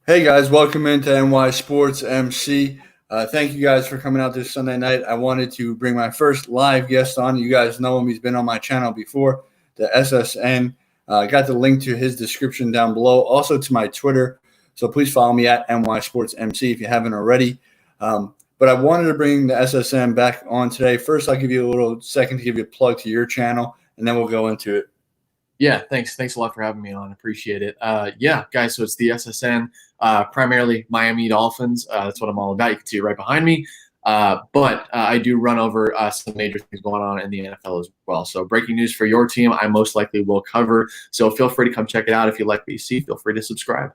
Hey guys, welcome into NY Sports MC. Thank you guys for coming out this Sunday night. I wanted to bring my first live guest on. You guys know him; he's been on my channel before. The SSN. Got the link to his description down below. Also to my Twitter. So please follow me at NY Sports MC if you haven't already. But I wanted to bring the SSN back on today. First, I'll give you a little second to give you a plug to your channel, and then we'll go into it. Yeah, thanks. Thanks a lot for having me on. Appreciate it. Yeah, guys, so it's the SSN, primarily Miami Dolphins. That's what I'm all about. You can see it right behind me. But I do run over some major things going on in the NFL as well. So breaking news for your team, I most likely will cover. So feel free to come check it out. If you like what you see, feel free to subscribe.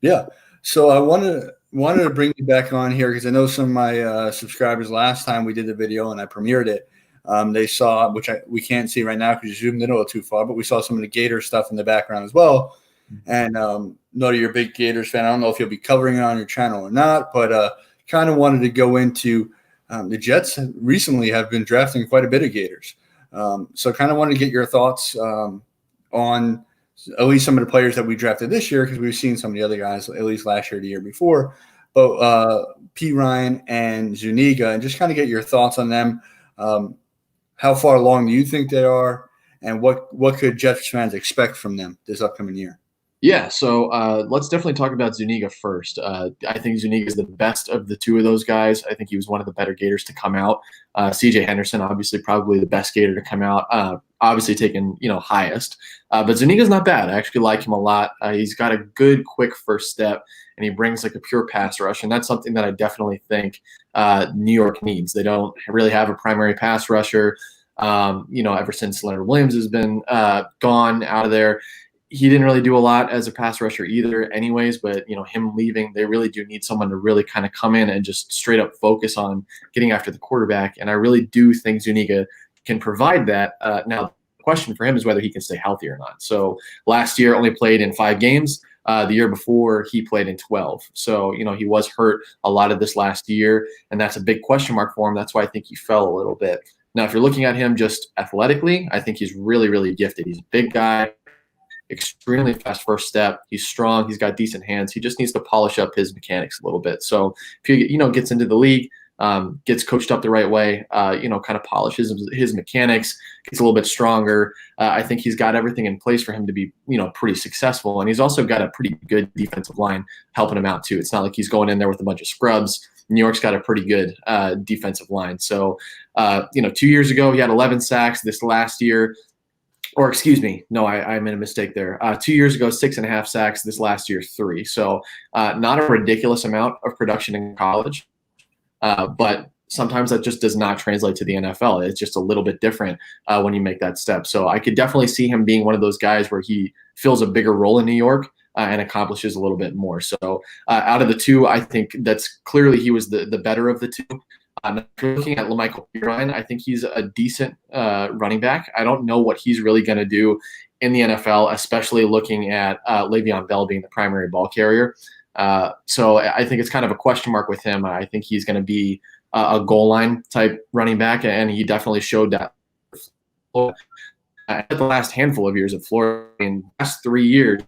Yeah. So I wanted to bring you back on here because I know some of my subscribers last time we did the video and I premiered it. They saw, which we can't see right now because you zoomed in a little too far, but we saw some of the Gator stuff in the background as well. And know that you're a big Gators fan. I don't know if you'll be covering it on your channel or not, but kind of wanted to go into the Jets recently have been drafting quite a bit of Gators. So kind of wanted to get your thoughts on at least some of the players that we drafted this year, because we've seen some of the other guys at least last year, the year before. But P. Ryan and Zuniga, and just kind of get your thoughts on them. How far along do you think they are, and what could Jets fans expect from them this upcoming year? Yeah, so let's definitely talk about Zuniga first. I think Zuniga is the best of the two of those guys. I think he was one of the better Gators to come out. C.J. Henderson, obviously, probably the best Gator to come out. Obviously taken, highest. But Zuniga's not bad. I actually like him a lot. He's got a good, quick first step, and he brings like a pure pass rush, and that's something that I definitely think New York needs. They don't really have a primary pass rusher. Ever since Leonard Williams has been gone out of there. He didn't really do a lot as a pass rusher either anyways, but him leaving, they really do need someone to really kind of come in and just straight up focus on getting after the quarterback. And I really do think Zuniga can provide that. Now the question for him is whether he can stay healthy or not. So last year only played in 5 games. The year before he played in 12. So, he was hurt a lot of this last year, and that's a big question mark for him. That's why I think he fell a little bit. Now, if you're looking at him just athletically, I think he's really, really gifted. He's a big guy, extremely fast first step. He's strong. He's got decent hands. He just needs to polish up his mechanics a little bit. So if he, gets into the league, gets coached up the right way, kind of polishes his mechanics, gets a little bit stronger. I think he's got everything in place for him to be, pretty successful. And he's also got a pretty good defensive line helping him out too. It's not like he's going in there with a bunch of scrubs. New York's got a pretty good defensive line. So, 2 years ago, he had 11 sacks. This last year, or excuse me, no, I made a mistake there. 2 years ago, 6.5 sacks. This last year, 3. So not a ridiculous amount of production in college, but sometimes that just does not translate to the NFL. It's just a little bit different when you make that step. So I could definitely see him being one of those guys where he fills a bigger role in New York and accomplishes a little bit more. So out of the two, I think that's clearly he was the better of the two. If you're looking at Lamichael Pirine, I think he's a decent running back. I don't know what he's really going to do in the NFL, especially looking at Le'Veon Bell being the primary ball carrier. So I think it's kind of a question mark with him. I think he's going to be a goal line type running back, and he definitely showed that. At the last handful of years at Florida, in the last 3 years,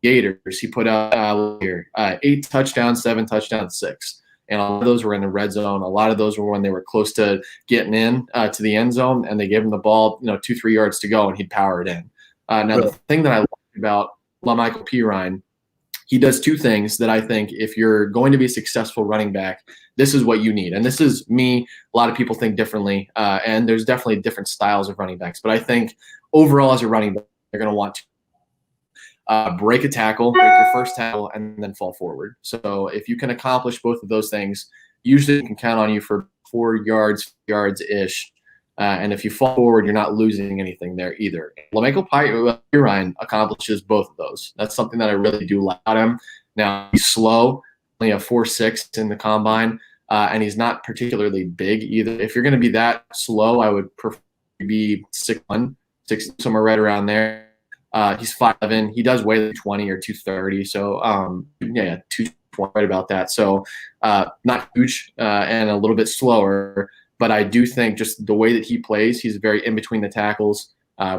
Gators, he put out 8 touchdowns, 7 touchdowns, 6. And a lot of those were in the red zone. A lot of those were when they were close to getting in to the end zone, and they gave him the ball, 2-3 yards to go, and he'd power it in. Now, the thing that I like about Lamichael Pirine, he does 2 things that I think if you're going to be a successful running back, this is what you need. And this is me. A lot of people think differently, and there's definitely different styles of running backs. But I think overall as a running back, they're going to want to break a tackle, break your first tackle, and then fall forward. So if you can accomplish both of those things, usually you can count on you for 4 yards-ish. And if you fall forward, you're not losing anything there either. Lamichael Pirine accomplishes both of those. That's something that I really do like about him. Now, he's slow, only a 4.6 in the combine, and he's not particularly big either. If you're going to be that slow, I would prefer to be 6'1", somewhere right around there. He's 5'11". He does weigh like 20 or 230. So, 220, right about that. So, not huge and a little bit slower. But I do think just the way that he plays, he's very in between the tackles.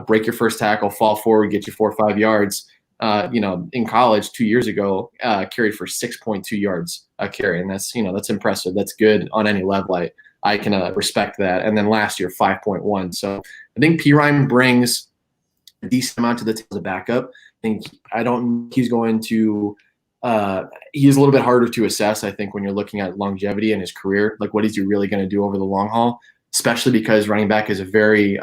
Break your first tackle, fall forward, get you 4 or 5 yards. in college 2 years ago, carried for 6.2 yards a carry, and that's impressive. That's good on any level. I can respect that. And then last year, 5.1. So I think Pirine brings a decent amount to the team as a backup. I don't. He's going to. He's a little bit harder to assess, I think, when you're looking at longevity in his career. Like, what is he really going to do over the long haul? Especially because running back is a very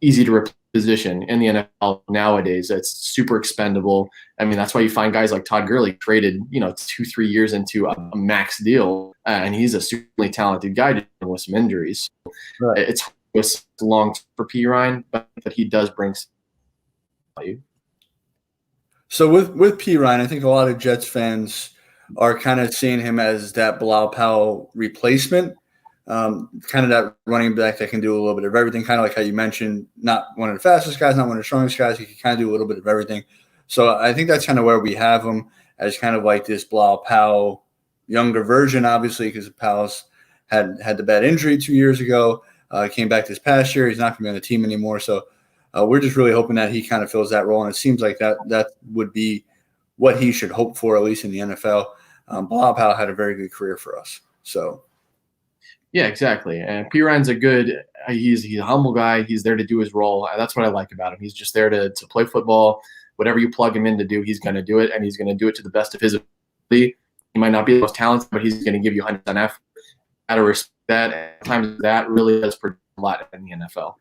easy to replace position in the NFL nowadays. It's super expendable. I mean, that's why you find guys like Todd Gurley traded, 2-3 years into a max deal, and he's a super talented guy dealing with some injuries. Right. It's long for Pirine, but he does bring value. So with Pirine, I think a lot of Jets fans are kind of seeing him as that Bilal Powell replacement. Kind of that running back that can do a little bit of everything, kind of like how you mentioned, not one of the fastest guys, not one of the strongest guys. He can kind of do a little bit of everything. So I think that's kind of where we have him, as kind of like this Bilal Powell younger version, obviously, because Powell's had the bad injury 2 years ago, came back this past year. He's not going to be on the team anymore. So we're just really hoping that he kind of fills that role. And it seems like that would be what he should hope for, at least in the NFL. Bilal Powell had a very good career for us. So. Yeah, exactly. And Pirine's he's a humble guy. He's there to do his role. That's what I like about him. He's just there to play football. Whatever you plug him in to do, he's going to do it, and he's going to do it to the best of his ability. He might not be the most talented, but he's going to give you 100% effort. Got to respect that. At times that really does produce a lot in the NFL.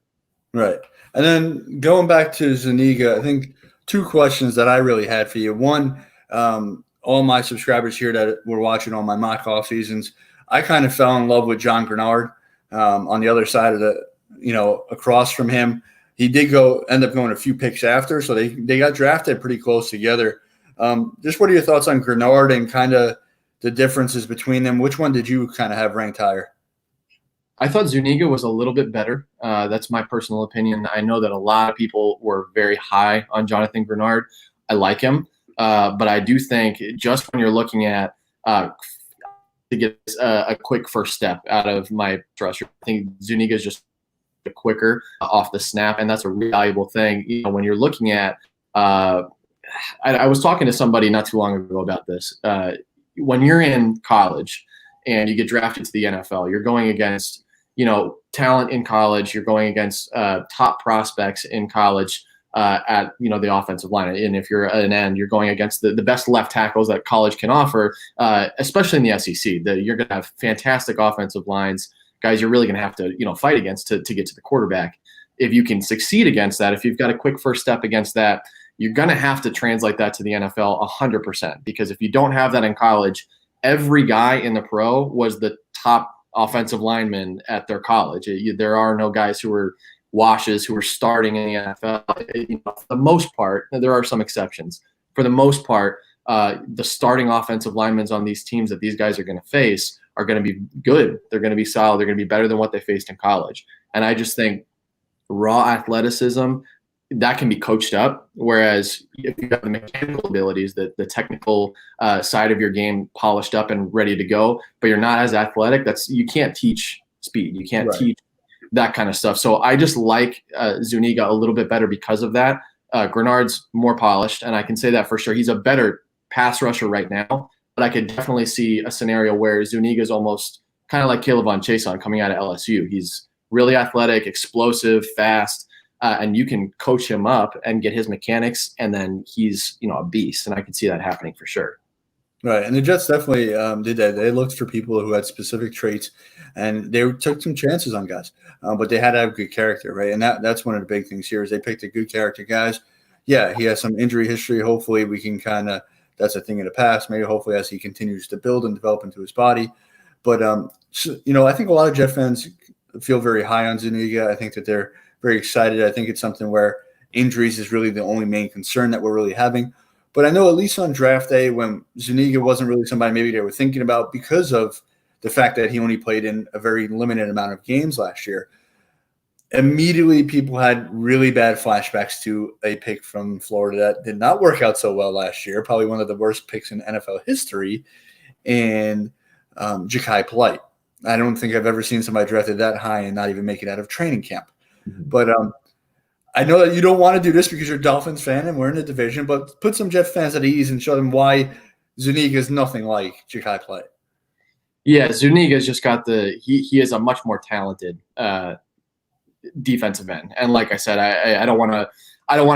Right. And then going back to Zuniga, I think two questions that I really had for you. One, all my subscribers here that were watching all my mock off seasons, I kind of fell in love with John Grenard on the other side of across from him. He did end up going a few picks after, so they got drafted pretty close together. Just what are your thoughts on Grenard and kind of the differences between them? Which one did you kind of have ranked higher? I thought Zuniga was a little bit better. That's my personal opinion. I know that a lot of people were very high on Jonathan Grenard. I like him, but I do think just when you're looking at to get a quick first step out of my rusher, I think Zuniga is just quicker off the snap, and that's a really valuable thing. When you're looking at, I was talking to somebody not too long ago about this. When you're in college and you get drafted to the NFL, you're going against talent in college. You're going against top prospects in college at the offensive line. And if you're an end, you're going against the best left tackles that college can offer, especially in the SEC. You're going to have fantastic offensive lines, guys you're really going to have to fight against to get to the quarterback. If you can succeed against that, if you've got a quick first step against that, you're going to have to translate that to the NFL 100%. Because if you don't have that in college, every guy in the pro was the top offensive lineman at their college. There are no guys who are washes who are starting in the NFL. For the most part, there are some exceptions. For the most part, the starting offensive linemen on these teams that these guys are going to face are going to be good. They're going to be solid. They're going to be better than what they faced in college. And I just think raw athleticism, that can be coached up. Whereas if you have the mechanical abilities, the technical side of your game polished up and ready to go, but you're not as athletic, you can't teach speed. You can't teach that kind of stuff. So I just like Zuniga a little bit better because of that. Grenard's more polished, and I can say that for sure. He's a better pass rusher right now, but I could definitely see a scenario where Zuniga's almost kind of like Caleb Chason coming out of LSU. He's really athletic, explosive, fast, and you can coach him up and get his mechanics, and then he's a beast, and I can see that happening for sure. Right, and the Jets definitely did that. They looked for people who had specific traits, and they took some chances on guys, but they had to have good character, right? And that's one of the big things here is they picked the good character guys. Yeah, he has some injury history. Hopefully we can that's a thing in the past, maybe hopefully as he continues to build and develop into his body. But, I think a lot of Jet fans feel very high on Zuniga. I think that they're very excited. I think it's something where injuries is really the only main concern that we're really having. But I know at least on draft day when Zuniga wasn't really somebody maybe they were thinking about because of the fact that he only played in a very limited amount of games last year, immediately people had really bad flashbacks to a pick from Florida that did not work out so well last year, probably one of the worst picks in NFL history, and Ja'Kai Polite. I don't think I've ever seen somebody drafted that high and not even make it out of training camp. Mm-hmm. But I know that you don't want to do this because you're a Dolphins fan and we're in the division, but put some Jet fans at ease and show them why Zuniga is nothing like Ja'Kai Play. Yeah, Zuniga's just got he is a much more talented defensive end. And like I said, I don't want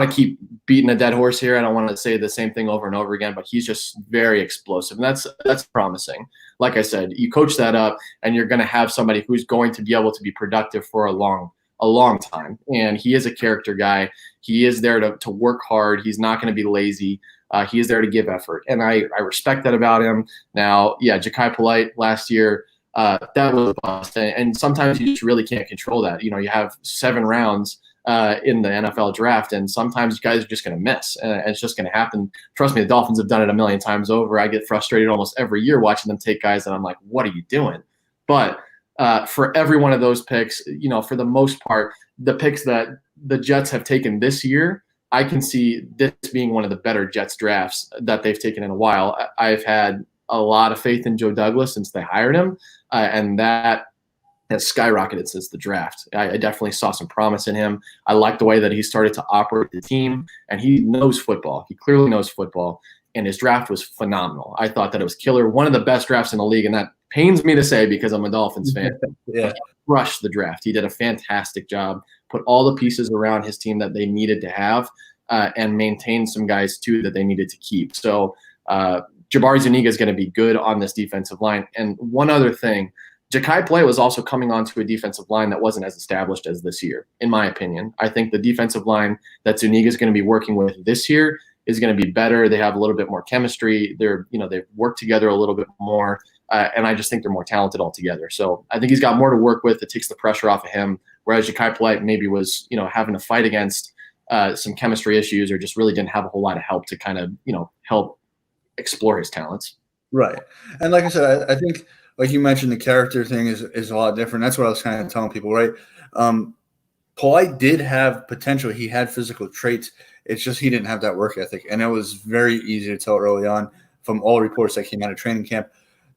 to keep beating a dead horse here. I don't want to say the same thing over and over again, but he's just very explosive, and that's promising. Like I said, you coach that up, and you're going to have somebody who's going to be able to be productive for a long time. And he is a character guy. He is there to work hard. He's not going to be lazy. He is there to give effort, and I respect that about him. Now, yeah, Ja'Kai Polite last year, that was a bust, and sometimes you just really can't control that. You know, you have 7 rounds in the NFL draft, and sometimes you guys are just going to miss, and it's just going to happen. Trust me, the Dolphins have done it a million times over. I get frustrated almost every year watching them take guys, and I'm like, what are you doing? But for every one of those picks, you know, for the most part, the picks that the Jets have taken this year, I can see this being one of the better Jets drafts that they've taken in a while. I've had a lot of faith in Joe Douglas since they hired him, and that has skyrocketed since the draft. I definitely saw some promise in him. I like the way that he started to operate the team, and he knows football. He clearly knows football, and his draft was phenomenal. I thought that it was killer, one of the best drafts in the league, and that pains me to say because I'm a Dolphins fan. Yeah. He crushed the draft. He did a fantastic job, put all the pieces around his team that they needed to have, and maintained some guys, too, that they needed to keep. So Jabari Zuniga is going to be good on this defensive line. And one other thing, Ja'Kai Play was also coming onto a defensive line that wasn't as established as this year, in my opinion. I think the defensive line that Zuniga is going to be working with this year is going to be better. They have a little bit more chemistry. They've worked together a little bit more, and I just think they're more talented altogether. So I think he's got more to work with. It takes the pressure off of him, whereas Ja'Kai Play maybe was, having to fight against some chemistry issues or just really didn't have a whole lot of help to kind of, help explore his talents. Right. And like I said, I think, like you mentioned, the character thing is a lot different. That's what I was kind of telling people, right? Polite did have potential. He had physical traits. It's just he didn't have that work ethic. And it was very easy to tell early on from all reports that came out of training camp.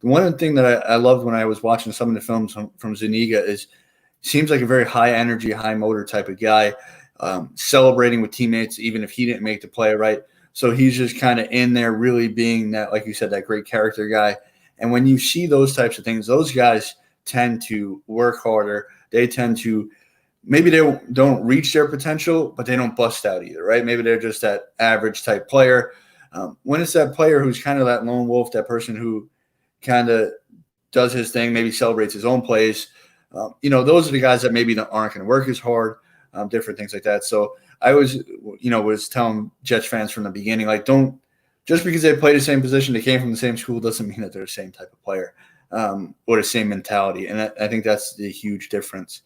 The one thing that I loved when I was watching some of the films from Zuniga is seems like a very high energy, high motor type of guy, celebrating with teammates even if he didn't make the play, right? So he's just kind of in there really being that, like you said, that great character guy. And when you see those types of things, those guys tend to work harder. They tend to maybe they don't reach their potential, but they don't bust out either, right? Maybe they're just that average type player. When it's that player who's kind of that lone wolf, that person who kind of does his thing, maybe celebrates his own plays, those are the guys that maybe aren't going to work as hard, different things like that. So I was telling Jets fans from the beginning, like, don't just because they play the same position, they came from the same school, doesn't mean that they're the same type of player or the same mentality. And I think that's the huge difference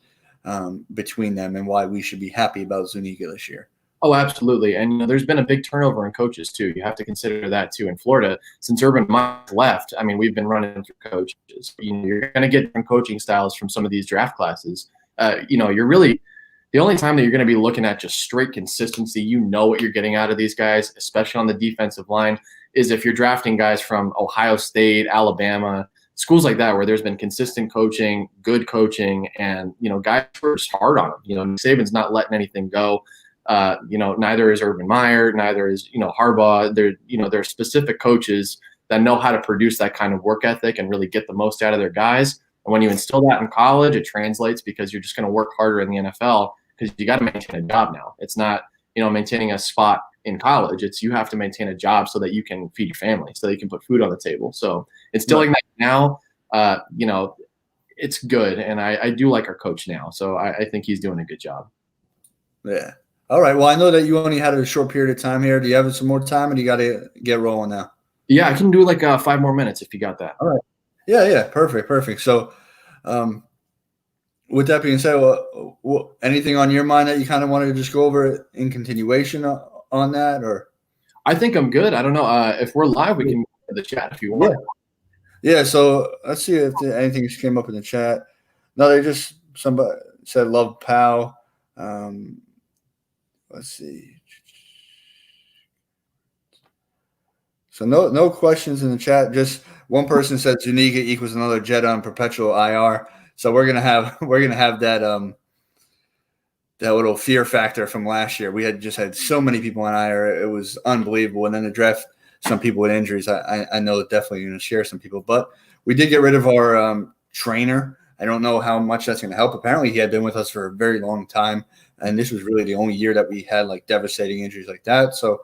between them and why we should be happy about Zuniga this year. Oh, absolutely. And there's been a big turnover in coaches, too. You have to consider that, too. In Florida, since Urban Meyer left, I mean, we've been running through coaches. You're going to get different coaching styles from some of these draft classes. You're really – the only time that you're going to be looking at just straight consistency, what you're getting out of these guys, especially on the defensive line, is if you're drafting guys from Ohio State, Alabama, schools like that where there's been consistent coaching, good coaching, and, guys were just hard on them. Saban's not letting anything go. Neither is Urban Meyer, neither is, Harbaugh. There are specific coaches that know how to produce that kind of work ethic and really get the most out of their guys. And when you instill that in college, it translates because you're just going to work harder in the NFL because you got to maintain a job now. It's not, maintaining a spot in college. It's you have to maintain a job so that you can feed your family, so that you can put food on the table. So instilling that now, it's good. And I do like our coach now. So I think he's doing a good job. Yeah. All right. Well, I know that you only had a short period of time here. Do you have some more time, and you got to get rolling now? Yeah, I can do like 5 more minutes if you got that. All right. Yeah. Perfect. So, with that being said, anything on your mind that you kind of wanted to just go over in continuation on that, or? I think I'm good. I don't know if we're live. We can move to the chat if you want. Yeah. So let's see if anything just came up in the chat. No, somebody said love Pow. Let's see. So no questions in the chat. Just one person said Zuniga equals another Jet on perpetual IR. So we're gonna have that that little fear factor from last year. We had just had so many people on IR. It was unbelievable. And then the draft, some people with injuries. I know that definitely going to share some people. But we did get rid of our trainer. I don't know how much that's going to help. Apparently, he had been with us for a very long time. And this was really the only year that we had like devastating injuries like that. So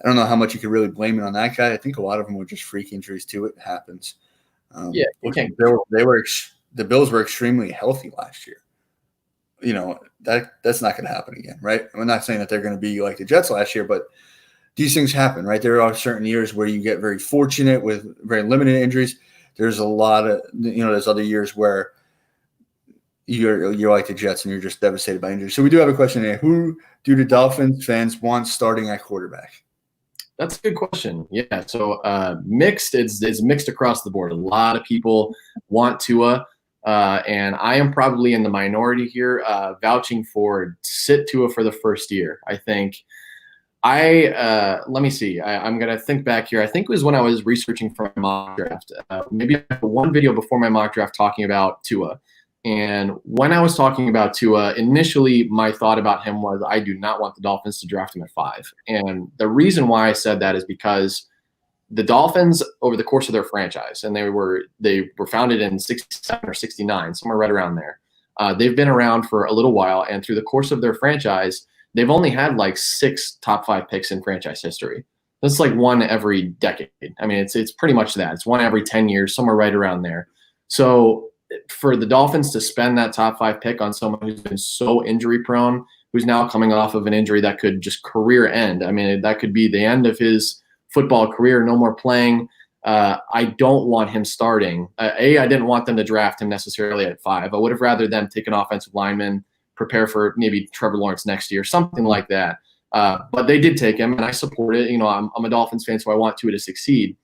I don't know how much you could really blame it on that guy. I think a lot of them were just freak injuries too. It happens. Yeah, the Bills were extremely healthy last year. You know, that's not going to happen again, right? I'm not saying that they're going to be like the Jets last year, but these things happen, right? There are certain years where you get very fortunate with very limited injuries. There's a lot of, there's other years where you're like the Jets and you're just devastated by injuries. So we do have a question here. Who do the Dolphins fans want starting at quarterback? That's a good question. Yeah. So mixed, it's mixed across the board. A lot of people want Tua. And I am probably in the minority here, vouching for sit Tua for the first year. I think let me see. I'm going to think back here. I think it was when I was researching for my mock draft, maybe one video before my mock draft talking about Tua. And when I was talking about Tua, initially my thought about him was I do not want the Dolphins to draft him at 5. And the reason why I said that is because the Dolphins, over the course of their franchise, and they were founded in 67 or 69, somewhere right around there. They've been around for a little while, and through the course of their franchise, they've only had like 6 top 5 picks in franchise history. That's like one every decade. I mean, it's pretty much that. It's one every 10 years, somewhere right around there. So for the Dolphins to spend that top 5 pick on someone who's been so injury prone, who's now coming off of an injury that could just career end. I mean, that could be the end of his football career, no more playing. I don't want him starting. I didn't want them to draft him necessarily at 5. I would have rather them take an offensive lineman, prepare for maybe Trevor Lawrence next year, something like that. But they did take him, and I support it. I'm a Dolphins fan, so I want Tua to succeed.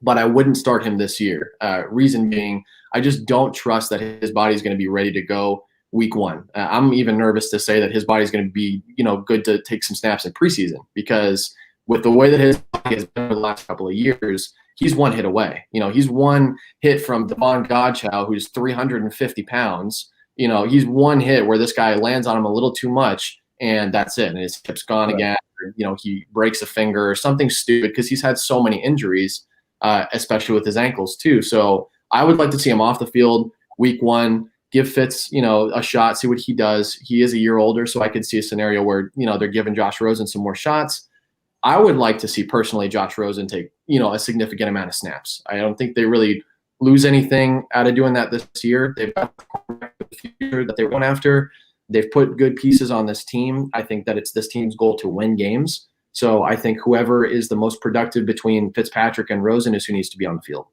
But I wouldn't start him this year. Reason being, I just don't trust that his body is going to be ready to go week 1. I'm even nervous to say that his body is going to be, good to take some snaps in preseason, because with the way that his body has been over the last couple of years, he's one hit away. He's one hit from Devon Godchow, who's 350 pounds. He's one hit where this guy lands on him a little too much, and that's it. And his hip's gone again. Or, he breaks a finger or something stupid, because he's had so many injuries, especially with his ankles too. So I would like to see him off the field week 1, give Fitz, a shot, see what he does. He is a year older, so I could see a scenario where, they're giving Josh Rosen some more shots. I would like to see personally Josh Rosen take, a significant amount of snaps. I don't think they really lose anything out of doing that this year. They've got the future that they went after. They've put good pieces on this team. I think that it's this team's goal to win games. So I think whoever is the most productive between Fitzpatrick and Rosen is who needs to be on the field.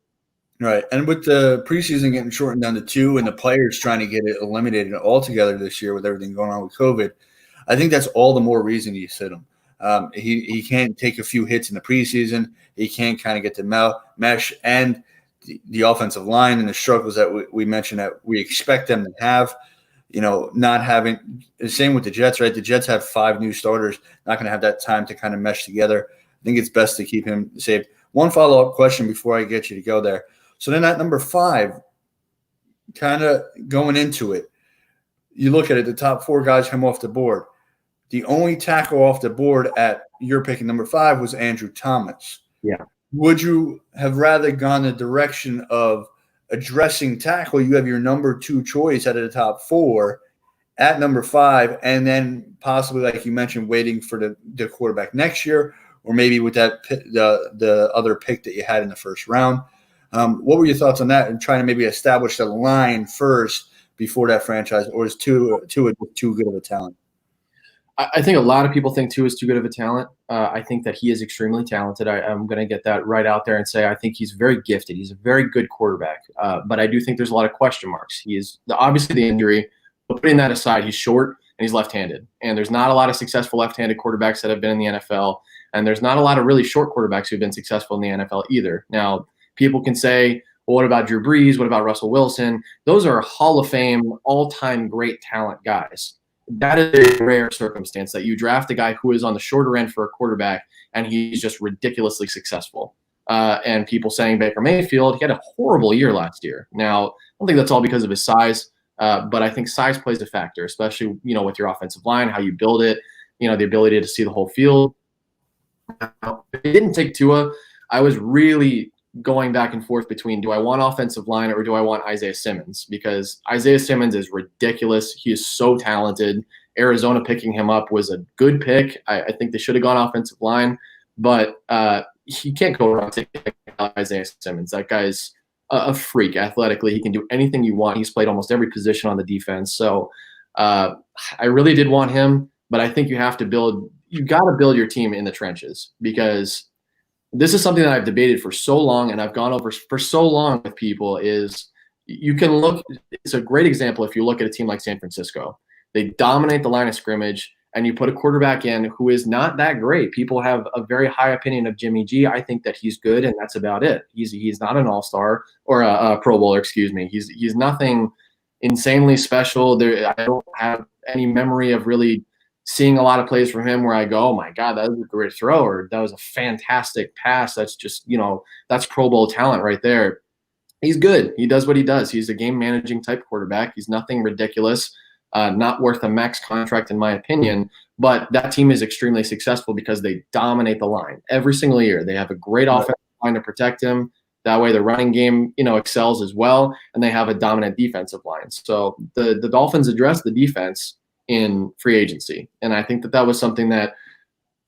Right. And with the preseason getting shortened down to 2 and the players trying to get it eliminated altogether this year with everything going on with COVID, I think that's all the more reason you sit him. He can't take a few hits in the preseason. He can't kind of get the mesh and the offensive line and the struggles that we mentioned that we expect them to have. Not having the same with the Jets, right? The Jets have 5 new starters, not going to have that time to kind of mesh together. I think it's best to keep him safe. One follow-up question before I get you to go there. So then at number 5, kind of going into it, you look at it, the top 4 guys come off the board. The only tackle off the board at your picking number 5 was Andrew Thomas. Yeah. Would you have rather gone the direction of addressing tackle? You have your number 2 choice out of the top 4 at number 5, and then possibly, like you mentioned, waiting for the quarterback next year, or maybe with that the other pick that you had in the first round. What were your thoughts on that and trying to maybe establish the line first before that franchise, or is Tua too good of a talent? I think a lot of people think Tua is too good of a talent. I think that he is extremely talented. I'm going to get that right out there and say I think he's very gifted. He's a very good quarterback. But I do think there's a lot of question marks. He is obviously the injury, but putting that aside, he's short and he's left-handed. And there's not a lot of successful left-handed quarterbacks that have been in the NFL. And there's not a lot of really short quarterbacks who've been successful in the NFL either. Now, people can say, well, what about Drew Brees? What about Russell Wilson? Those are Hall of Fame, all-time great talent guys. That is a rare circumstance that you draft a guy who is on the shorter end for a quarterback and he's just ridiculously successful. And people saying Baker Mayfield, he had a horrible year last year. Now, I don't think that's all because of his size. But I think size plays a factor, especially, with your offensive line, how you build it, the ability to see the whole field. Now, if it didn't take Tua, I was really going back and forth between, do I want offensive line or do I want Isaiah Simmons? Because Isaiah Simmons is ridiculous. He is so talented. Arizona picking him up was a good pick. I think they should have gone offensive line, but you can't go wrong taking Isaiah Simmons. That guy's a freak athletically. He can do anything you want. He's played almost every position on the defense. So I really did want him, but I think you got to build your team in the trenches, because this is something that I've debated for so long and I've gone over for so long with people. Is you can look, it's a great example if you look at a team like San Francisco. They dominate the line of scrimmage, and you put a quarterback in who is not that great. People have a very high opinion of Jimmy G. I think that he's good, and that's about it. He's not an all-star or a Pro Bowler, excuse me. He's nothing insanely special. I don't have any memory of really seeing a lot of plays from him where I go, oh my God, that was a great throw, or that was a fantastic pass. That's just, that's Pro Bowl talent right there. He's good. He does what he does. He's a game managing type quarterback. He's nothing ridiculous. Not worth a max contract, in my opinion, but that team is extremely successful because they dominate the line every single year. They have a great offensive line to protect him. That way the running game, excels as well, and they have a dominant defensive line. So the Dolphins addressed the defense in free agency, and I think that was something that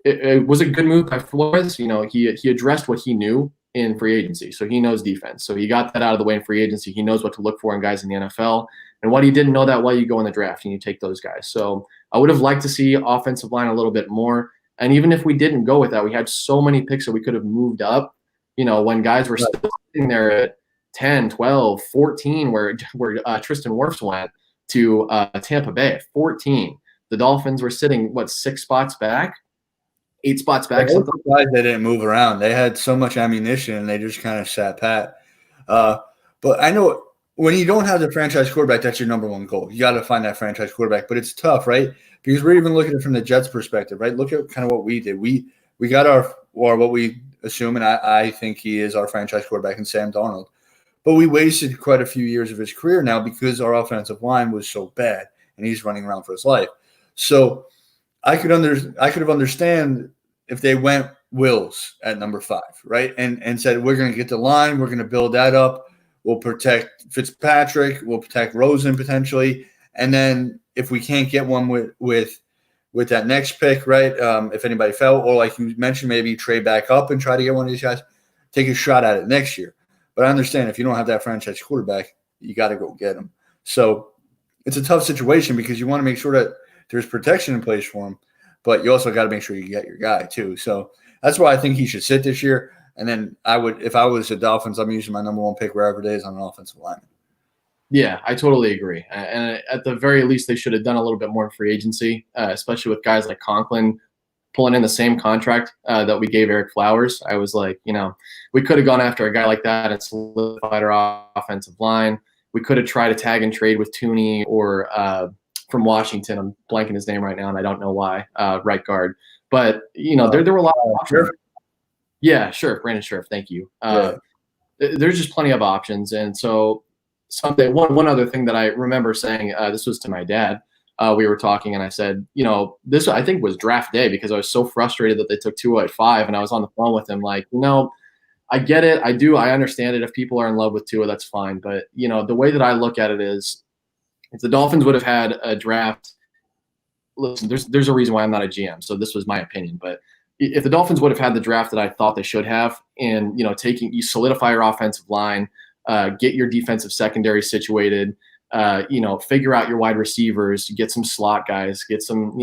it was a good move by Flores. He addressed what he knew in free agency, so he knows defense. So he got that out of the way in free agency. He knows what to look for in guys in the NFL. And what he didn't know that well, you go in the draft and you take those guys. So I would have liked to see offensive line a little bit more. And even if we didn't go with that, we had so many picks that we could have moved up, when guys were still sitting there at 10, 12, 14, where Tristan Wirfs went to Tampa Bay at 14. The Dolphins were sitting, 6 spots back? 8 spots back. They didn't move around. They had so much ammunition, and they just kind of sat pat. But I know – when you don't have the franchise quarterback, that's your number one goal. You got to find that franchise quarterback, but it's tough, right? Because we're even looking at it from the Jets' perspective, right? Look at kind of what we did. We got what we assume, and I think he is our franchise quarterback in Sam Darnold. But we wasted quite a few years of his career now because our offensive line was so bad, and he's running around for his life. So I could have understand if they went Wills at number 5, right? And said, we're going to get the line, we're going to build that up. We'll protect Fitzpatrick. We'll protect Rosen potentially, and then if we can't get one with that next pick, right? If anybody fell, or like you mentioned, maybe trade back up and try to get one of these guys, take a shot at it next year. But I understand if you don't have that franchise quarterback, you got to go get him. So it's a tough situation because you want to make sure that there's protection in place for him, but you also got to make sure you get your guy too. So that's why I think he should sit this year. And then if I was the Dolphins, I'm using my number 1 pick wherever it is on an offensive lineman. Yeah, I totally agree. And at the very least, they should have done a little bit more in free agency, especially with guys like Conklin pulling in the same contract that we gave Eric Flowers. I was like, we could have gone after a guy like that and solidified our offensive line. We could have tried to tag and trade with Tooney or from Washington. I'm blanking his name right now, and I don't know why, right guard. But, there were a lot of options. Yeah, sure. Brandon Scherf, thank you. There's just plenty of options. And so one other thing that I remember saying, this was to my dad, we were talking and I said, this I think was draft day because I was so frustrated that they took Tua at 5, and I was on the phone with him like, I get it. I understand it. If people are in love with Tua, that's fine. But, the way that I look at it is if the Dolphins would have had a draft, listen, there's a reason why I'm not a GM. So this was my opinion, but if the Dolphins would have had the draft that I thought they should have, and you solidify your offensive line, get your defensive secondary situated, figure out your wide receivers, get some slot guys, get some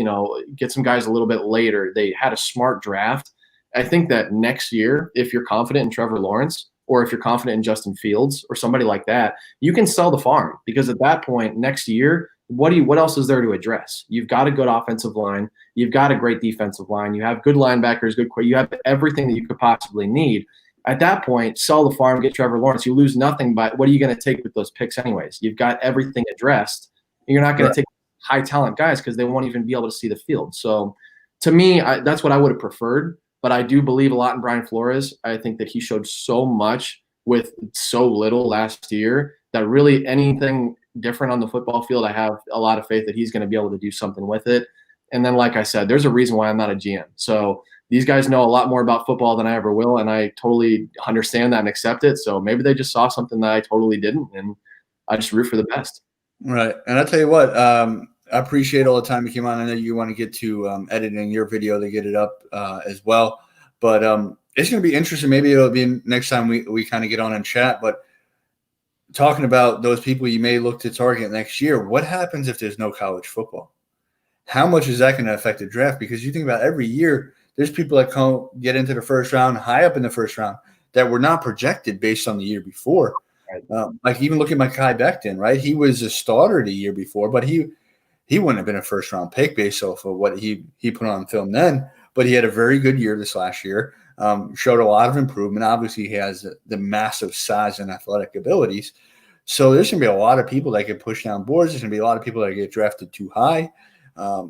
guys a little bit later. They had a smart draft. I think that next year, if you're confident in Trevor Lawrence, or if you're confident in Justin Fields or somebody like that, you can sell the farm, because at that point next year, what else is there to address? You've got a good offensive line. You've got a great defensive line. You have good linebackers, you have everything that you could possibly need. At that point, sell the farm, get Trevor Lawrence. You lose nothing, but what are you going to take with those picks anyways? You've got everything addressed. You're not going to take high talent guys because they won't even be able to see the field. So to me, that's what I would have preferred. But I do believe a lot in Brian Flores. I think that he showed so much with so little last year that really anything different on the football field, I have a lot of faith that he's going to be able to do something with it. And then, like I said, there's a reason why I'm not a GM. So these guys know a lot more about football than I ever will, and I totally understand that and accept it. So maybe they just saw something that I totally didn't, and I just root for the best. Right. And I'll tell you what, I appreciate all the time you came on. I know you want to get to editing your video to get it up as well. But it's going to be interesting. Maybe it'll be next time we kind of get on and chat. But talking about those people you may look to target next year, what happens if there's no college football? How much is that going to affect the draft? Because you think about every year, there's people that get into the first round, high up in the first round, that were not projected based on the year before. Right. Like even look at Mekhi Becton, right? He was a starter the year before, but he wouldn't have been a first round pick based off of what he put on film then. But he had a very good year this last year. Showed a lot of improvement. Obviously, he has the massive size and athletic abilities. So there's going to be a lot of people that get pushed down boards. There's going to be a lot of people that get drafted too high.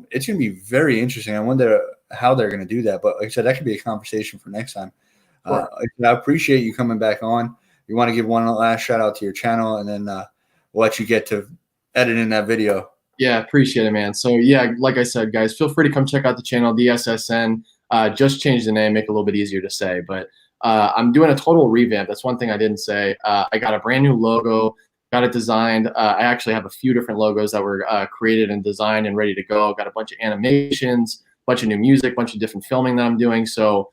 It's going to be very interesting. I wonder how they're going to do that. But like I said, that could be a conversation for next time. Sure. I appreciate you coming back on. You want to give one last shout out to your channel, and then we'll let you get to editing that video. Yeah, appreciate it, man. So yeah, like I said, guys, feel free to come check out the channel, the SSN. Just change the name, make it a little bit easier to say. But I'm doing a total revamp. That's one thing I didn't say. I got a brand new logo, got it designed. I actually have a few different logos that were created and designed and ready to go. Got a bunch of animations, bunch of new music, bunch of different filming that I'm doing. So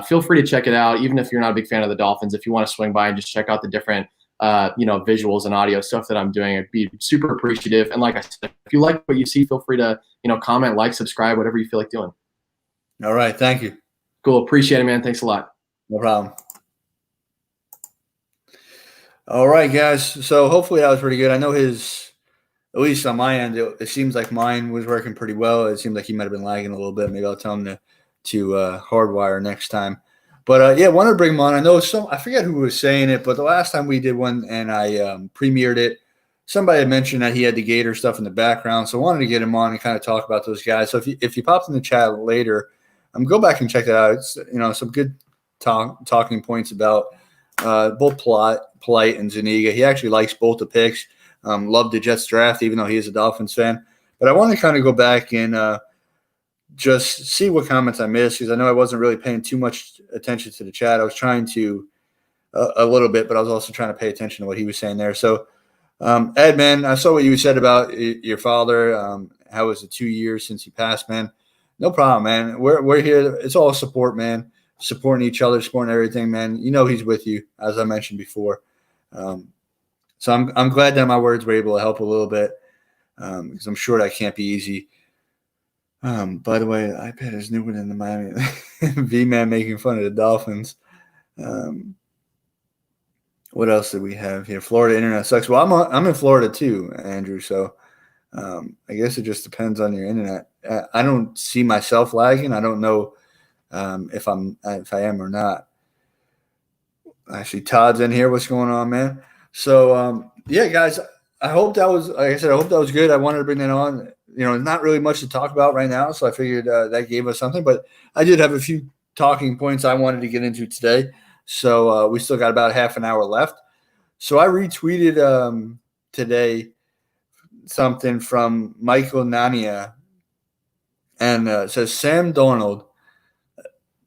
feel free to check it out. Even if you're not a big fan of the Dolphins, if you want to swing by and just check out the different visuals and audio stuff that I'm doing, I'd be super appreciative. And like I said, if you like what you see, feel free to, comment, like, subscribe, whatever you feel like doing. All right. Thank you. Cool. Appreciate it, man. Thanks a lot. No problem. All right, guys. So hopefully that was pretty good. I know at least on my end, it seems like mine was working pretty well. It seemed like he might have been lagging a little bit. Maybe I'll tell him to hardwire next time. But yeah, wanted to bring him on. I know I forget who was saying it, but the last time we did one and I premiered it, somebody had mentioned that he had the Gator stuff in the background. So I wanted to get him on and kind of talk about those guys. So if you popped in the chat later, go back and check that out. It's some good talking points about both Polite and Zuniga. He actually likes both the picks. Loved the Jets draft, even though he is a Dolphins fan. But I want to kind of go back and just see what comments I missed, because I know I wasn't really paying too much attention to the chat. I was trying to a little bit, but I was also trying to pay attention to what he was saying there. So, Ed, man, I saw what you said about your father. How was it 2 years since he passed, man? No problem, man. We're here. It's all support, man. Supporting each other, supporting everything, man. He's with you, as I mentioned before. So I'm glad that my words were able to help a little bit, because I'm sure that can't be easy. By the way, the iPad is newer than the Miami V-Man making fun of the Dolphins. What else do we have here? Florida internet sucks. Well, I'm in Florida too, Andrew. So I guess it just depends on your internet. I don't see myself lagging. I don't know if I am or not. Actually, Todd's in here. What's going on, man? So yeah, guys. I hope that was, like I said, I hope that was good. I wanted to bring that on. Not really much to talk about right now, so I figured that gave us something. But I did have a few talking points I wanted to get into today. So we still got about half an hour left. So I retweeted today something from Michael Nania, and it says Sam Darnold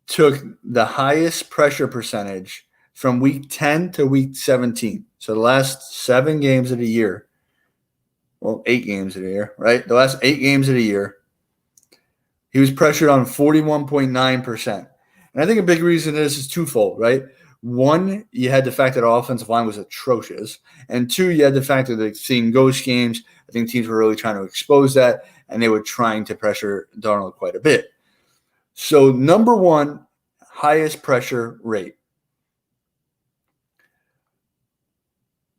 took the highest pressure percentage from week 10 to week 17. So the last 7 games of the year. Well, 8 games of the year, right? The last 8 games of the year, he was pressured on 41.9%. And I think a big reason this is twofold, right? One, you had the fact that our offensive line was atrocious. And 2, you had the fact that they're seeing ghost games. I think teams were really trying to expose that, and they were trying to pressure Darnold quite a bit. So number 1, highest pressure rate.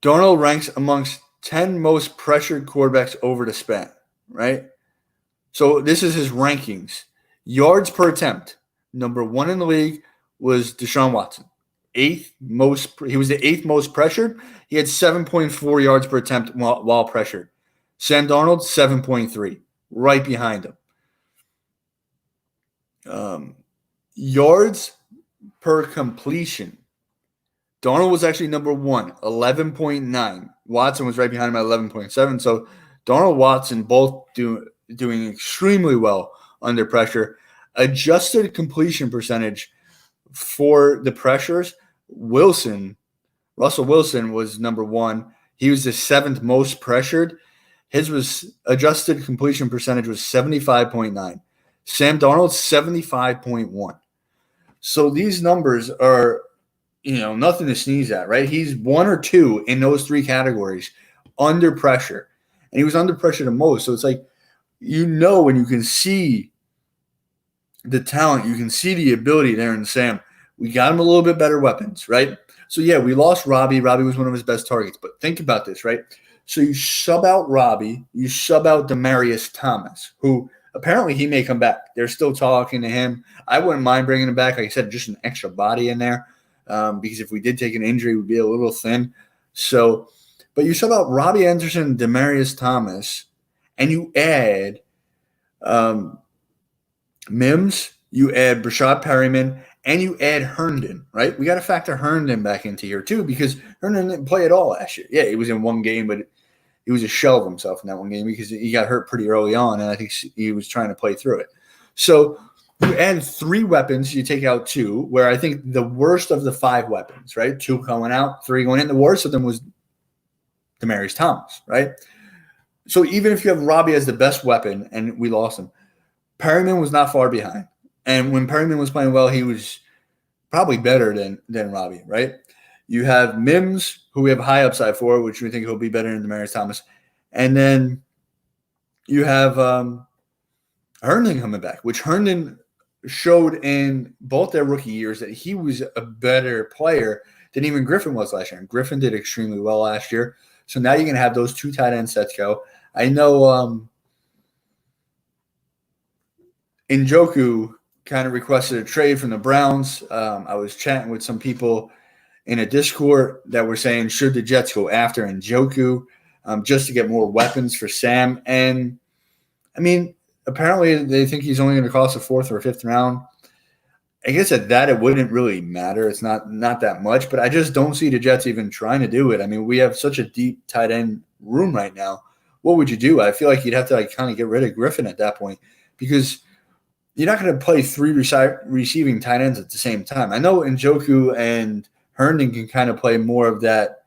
Darnold ranks amongst 10 most pressured quarterbacks over the span, right? So this is his rankings. Yards per attempt. Number 1 in the league was Deshaun Watson. He was the 8th most pressured. He had 7.4 yards per attempt while pressured. Sam Darnold, 7.3, right behind him. Yards per completion. Darnold was actually number 1, 11.9. Watson was right behind him at 11.7. So Darnold, Watson both doing extremely well under pressure. Adjusted completion percentage for the pressures, Russell Wilson was number 1. He was the 7th most pressured. His was adjusted completion percentage was 75.9. Sam Darnold's 75.1. So these numbers are, nothing to sneeze at, right? He's 1 or 2 in those 3 categories under pressure. And he was under pressure the most. So it's like, when you can see the talent, you can see the ability there in Sam. We got him a little bit better weapons, right? So, yeah, we lost Robbie. Robbie was one of his best targets. But think about this, right? So you sub out Robbie. You sub out Demaryius Thomas, who apparently he may come back. They're still talking to him. I wouldn't mind bringing him back. Like I said, just an extra body in there because if we did take an injury, we'd be a little thin. So, but you sub out Robbie Anderson, Demaryius Thomas, and you add Mims, you add Brashad Perryman, and you add Herndon, right? We got to factor Herndon back into here too because Herndon didn't play at all last year. Yeah, he was in one game, but he was a shell of himself in that one game because he got hurt pretty early on, and I think he was trying to play through it. So you add 3 weapons, you take out 2, where I think the worst of the 5 weapons, right? 2 going out, 3 going in. The worst of them was Demaryius Thomas, right? So even if you have Robbie as the best weapon and we lost him, Perryman was not far behind. And when Perryman was playing well, he was probably better than Robbie, right? You have Mims, who we have high upside for, which we think he'll be better than Demaryius Thomas. And then you have Herndon coming back, which Herndon showed in both their rookie years that he was a better player than even Griffin was last year. And Griffin did extremely well last year. So now you're going to have those 2 tight end sets go. I know Njoku kind of requested a trade from the Browns. I was chatting with some people in a Discord that were saying, should the Jets go after Njoku just to get more weapons for Sam? And, I mean, apparently they think he's only going to cost a 4th or 5th round. I guess at that it wouldn't really matter. It's not that much, but I just don't see the Jets even trying to do it. I mean, we have such a deep tight end room right now. What would you do? I feel like you'd have to kind of get rid of Griffin at that point because you're not going to play 3 receiving tight ends at the same time. I know Njoku and Herndon can kind of play more of that.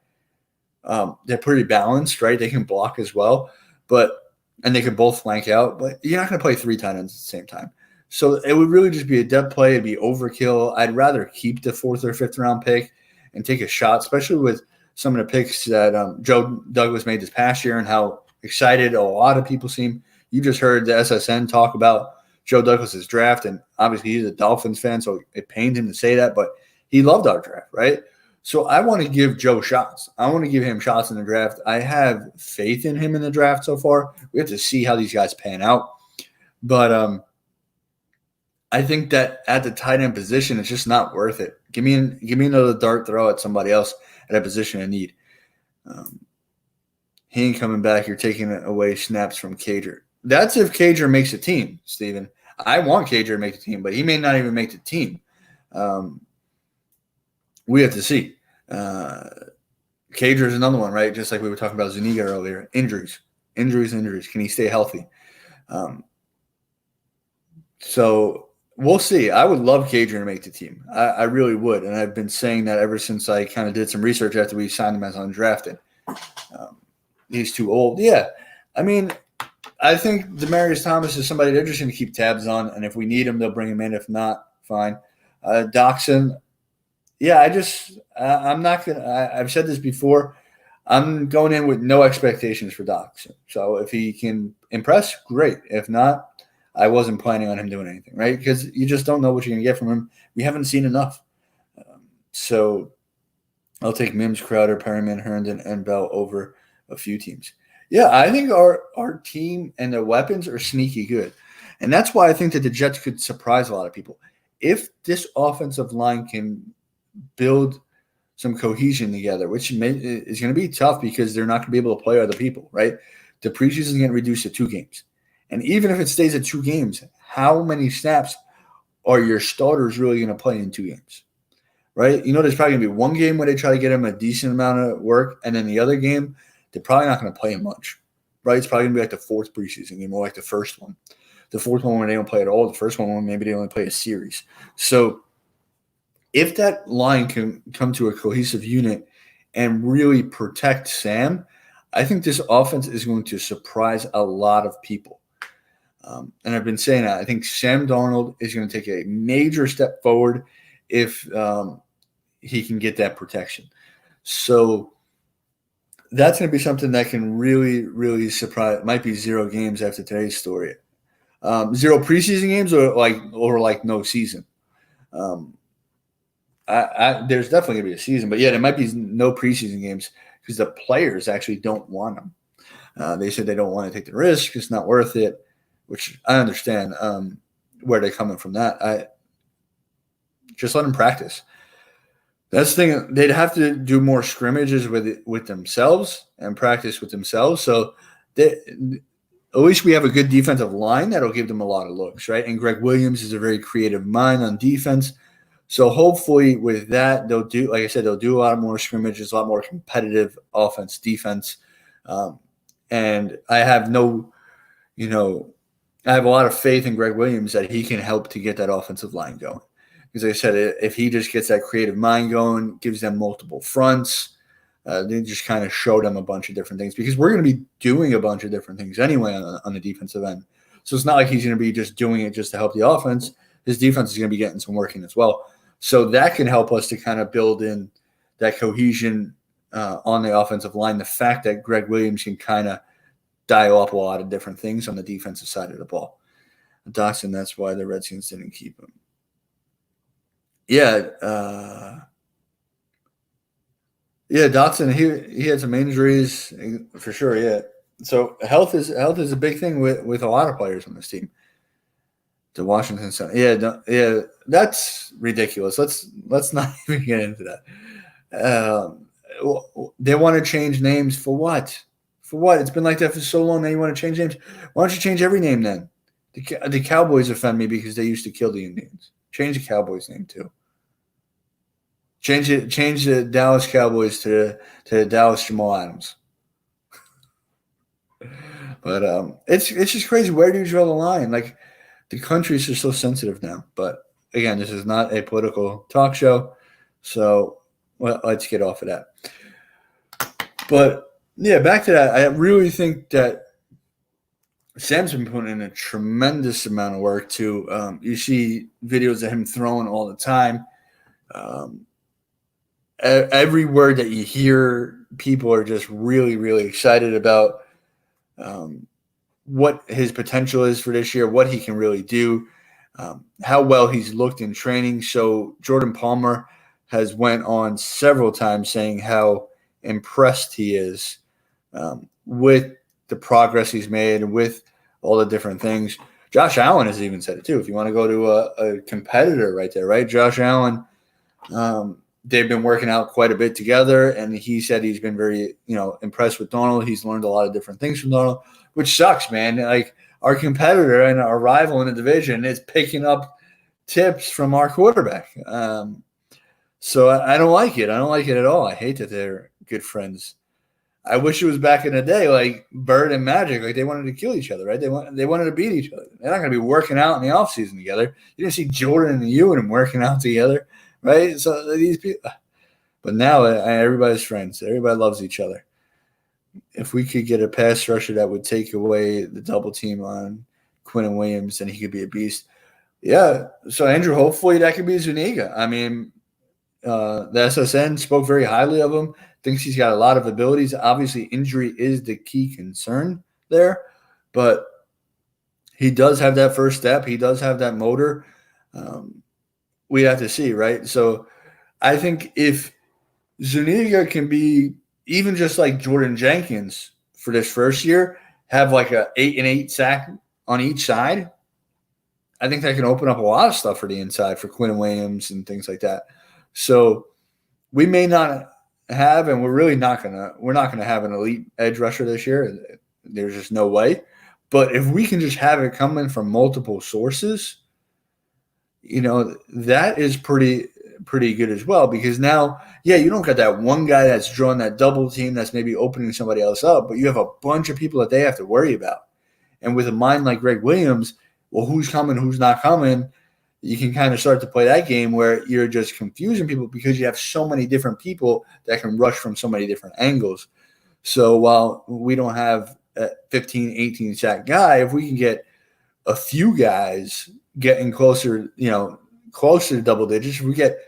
They're pretty balanced, right? They can block as well, and they can both flank out, but you're not going to play 3 tight ends at the same time. So it would really just be a depth play. It'd be overkill. I'd rather keep the 4th or 5th round pick and take a shot, especially with some of the picks that Joe Douglas made this past year and how excited a lot of people seem. You just heard the SSN talk about Joe Douglas's draft, and obviously he's a Dolphins fan, so it pained him to say that, but he loved our draft, right? So I want to give Joe shots. I want to give him shots in the draft. I have faith in him in the draft so far. We have to see how these guys pan out. But I think that at the tight end position, it's just not worth it. Give me another dart throw at somebody else at a position of need. He ain't coming back. You're taking away snaps from Cager. That's if Cager makes a team, Steven. I want Cager to make the team, but he may not even make the team. We have to see. Cager is another one, right? Just like we were talking about Zuniga earlier. Injuries. Can he stay healthy? So we'll see. I would love Cager to make the team. I really would. And I've been saying that ever since I kind of did some research after we signed him as undrafted. He's too old. Yeah. I mean, I think Demaryius Thomas is somebody they're just going to keep tabs on. And if we need him, they'll bring him in. If not, fine. Doxson. Yeah, I'm not going to – I've said this before. I'm going in with no expectations for Doxson. So if he can impress, great. If not, I wasn't planning on him doing anything, right? Because you just don't know what you're going to get from him. We haven't seen enough. So I'll take Mims, Crowder, Perryman, Herndon, and Bell over a few teams. Yeah, I think our team and the weapons are sneaky good. And that's why I think that the Jets could surprise a lot of people. If this offensive line can build some cohesion together, which is going to be tough because they're not going to be able to play other people, right? The preseason is going to reduce to 2 games. And even if it stays at 2 games, how many snaps are your starters really going to play in 2 games, right? There's probably going to be one game where they try to get him a decent amount of work, and then the other game, they're probably not going to play him much, right? It's probably going to be like the fourth preseason game or like the first one. The fourth one when they don't play at all, the first one when maybe they only play a series. So if that line can come to a cohesive unit and really protect Sam, I think this offense is going to surprise a lot of people. And I've been saying that. I think Sam Darnold is going to take a major step forward if he can get that protection. So that's going to be something that can really, really surprise. It might be 0 games after today's story. 0 preseason games or like no season. There's definitely going to be a season, but yeah, there might be no preseason games because the players actually don't want them. They said they don't want to take the risk. It's not worth it, which I understand where they're coming from that. I just let them practice. That's the thing. They'd have to do more scrimmages with themselves and practice with themselves. So at least we have a good defensive line that'll give them a lot of looks, right? And Greg Williams is a very creative mind on defense. So hopefully with that, they'll do, like I said, they'll do a lot more scrimmages, a lot more competitive offense, defense. And I have I have a lot of faith in Greg Williams that he can help to get that offensive line going. Because like I said, if he just gets that creative mind going, gives them multiple fronts, they just kind of show them a bunch of different things. Because we're going to be doing a bunch of different things anyway on the defensive end. So it's not like he's going to be just doing it just to help the offense. His defense is going to be getting some working as well. So that can help us to kind of build in that cohesion on the offensive line. The fact that Greg Williams can kind of dial up a lot of different things on the defensive side of the ball. Dotson, that's why the Redskins didn't keep him. Yeah. Dotson, he had some injuries for sure, yeah. So health is a big thing with a lot of players on this team. The Washington Sun. Yeah, that's ridiculous. Let's not even get into that. They want to change names for what? For what? It's been like that for so long. Now you want to change names? Why don't you change every name then? The Cowboys offend me because they used to kill the Indians. Change the Cowboys name too. Change the Dallas Cowboys to the Dallas Jamal Adams. But it's just crazy. Where do you draw the line? Like, the countries are so sensitive now. But again, this is not a political talk show, so let's get off of that. But yeah, back to that. I really think that Sam's been putting in a tremendous amount of work too. You see videos of him throwing all the time. Every word that you hear, people are just really, really excited about what his potential is for this year, what he can really do, how well he's looked in training. So Jordan Palmer has went on several times saying how impressed he is with the progress he's made, with all the different things. Josh Allen has even said it too. If you want to go to a competitor right there, right? Josh Allen, they've been working out quite a bit together, and he said he's been very, impressed with Donald. He's learned a lot of different things from Donald, which sucks, man. Like, our competitor and our rival in the division is picking up tips from our quarterback. So I don't like it. I don't like it at all. I hate that they're good friends. I wish it was back in the day, like Bird and Magic, like they wanted to kill each other, right? They wanted to beat each other. They're not going to be working out in the offseason together. You didn't see Jordan and you and him working out together, right? So these people, but now everybody's friends. Everybody loves each other. If we could get a pass rusher that would take away the double team on Quinnen Williams, then he could be a beast. Yeah. So Andrew, hopefully that could be Zuniga. I mean, the SSN spoke very highly of him. Thinks he's got a lot of abilities. Obviously, injury is the key concern there, but he does have that first step. He does have that motor. We have to see, right? So I think if Zuniga can be even just like Jordan Jenkins for this first year, have like a 8-8 sack on each side, I think that can open up a lot of stuff for the inside for Quinnen Williams and things like that. So we may not have, and we're not gonna have an elite edge rusher this year. There's just no way. But if we can just have it coming from multiple sources, that is pretty pretty good as well, because now, yeah, you don't got that one guy that's drawing that double team that's maybe opening somebody else up, but you have a bunch of people that they have to worry about. And with a mind like Greg Williams, well, who's coming, who's not coming, you can kind of start to play that game where you're just confusing people because you have so many different people that can rush from so many different angles. So while we don't have a 15, 18 sack guy, if we can get a few guys getting closer, closer to double digits, if we get,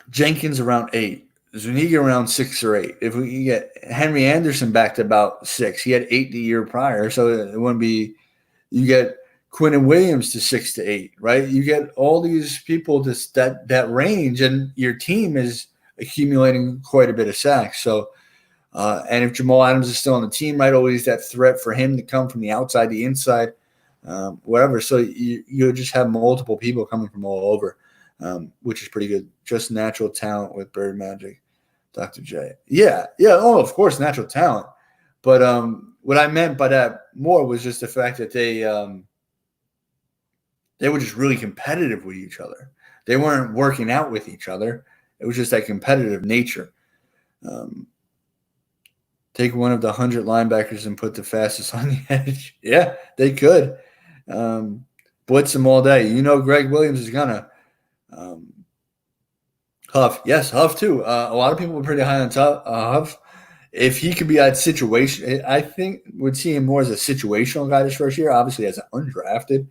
Jenkins around 8, Zuniga around 6 or 8. If we get Henry Anderson back to about 6, he had 8 the year prior, so it wouldn't be. You get Quinton Williams to 6 to 8, right? You get all these people that range, and your team is accumulating quite a bit of sacks. So, and if Jamal Adams is still on the team, right, always that threat for him to come from the outside, the inside, whatever. So you just have multiple people coming from all over. Which is pretty good. Just natural talent with Bird Magic, Dr. J. Yeah. Oh, of course, natural talent. But what I meant by that more was just the fact that they were just really competitive with each other. They weren't working out with each other. It was just that competitive nature. Take one of the 100 linebackers and put the fastest on the edge. Yeah, they could. Blitz them all day. Greg Williams is going to. Huff. Yes, Huff too. A lot of people were pretty high on top. Huff. If he could be that situation, I think would see him more as a situational guy this first year. Obviously, as an undrafted.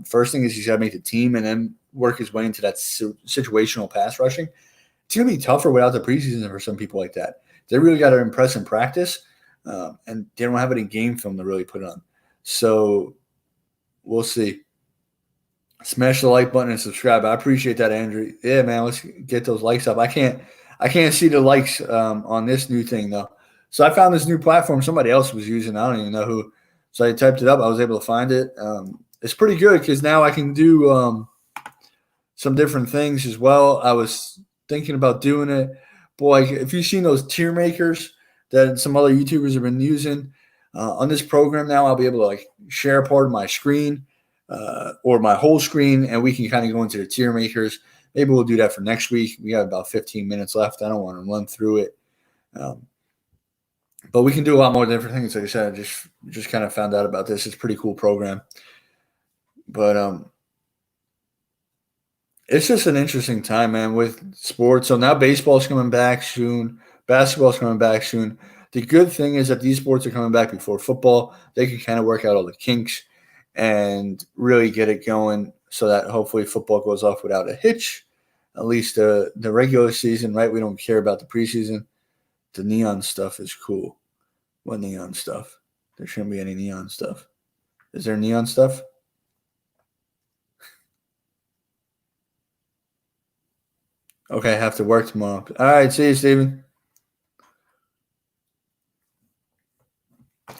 First thing is he's got to make the team and then work his way into that situational pass rushing. It's going to be tougher without the preseason for some people like that. They really got to impress in practice, and they don't have any game film to really put on. So we'll see. Smash the like button and subscribe. I appreciate that, Andrew. Yeah, man, let's get those likes up. I can't see the likes on this new thing though. So I found this new platform somebody else was using. I don't even know who. So I typed it up. I was able to find it. It's pretty good because now I can do some different things as well. I was thinking about doing it. Boy, if you've seen those tier makers that some other YouTubers have been using on this program now, I'll be able to share part of my screen. Or my whole screen, and we can kind of go into the tier makers. Maybe we'll do that for next week. We got about 15 minutes left. I don't want to run through it. But we can do a lot more different things. Like I said, I just kind of found out about this. It's a pretty cool program. But it's just an interesting time, man, with sports. So now baseball's coming back soon. Basketball's coming back soon. The good thing is that these sports are coming back before football. They can kind of work out all the kinks and really get it going so that hopefully football goes off without a hitch, at least the regular season, right? We don't care about the preseason. The neon stuff is cool. What neon stuff? There shouldn't be any neon stuff. Is there neon stuff? Okay, I have to work tomorrow. All right, see you, Steven.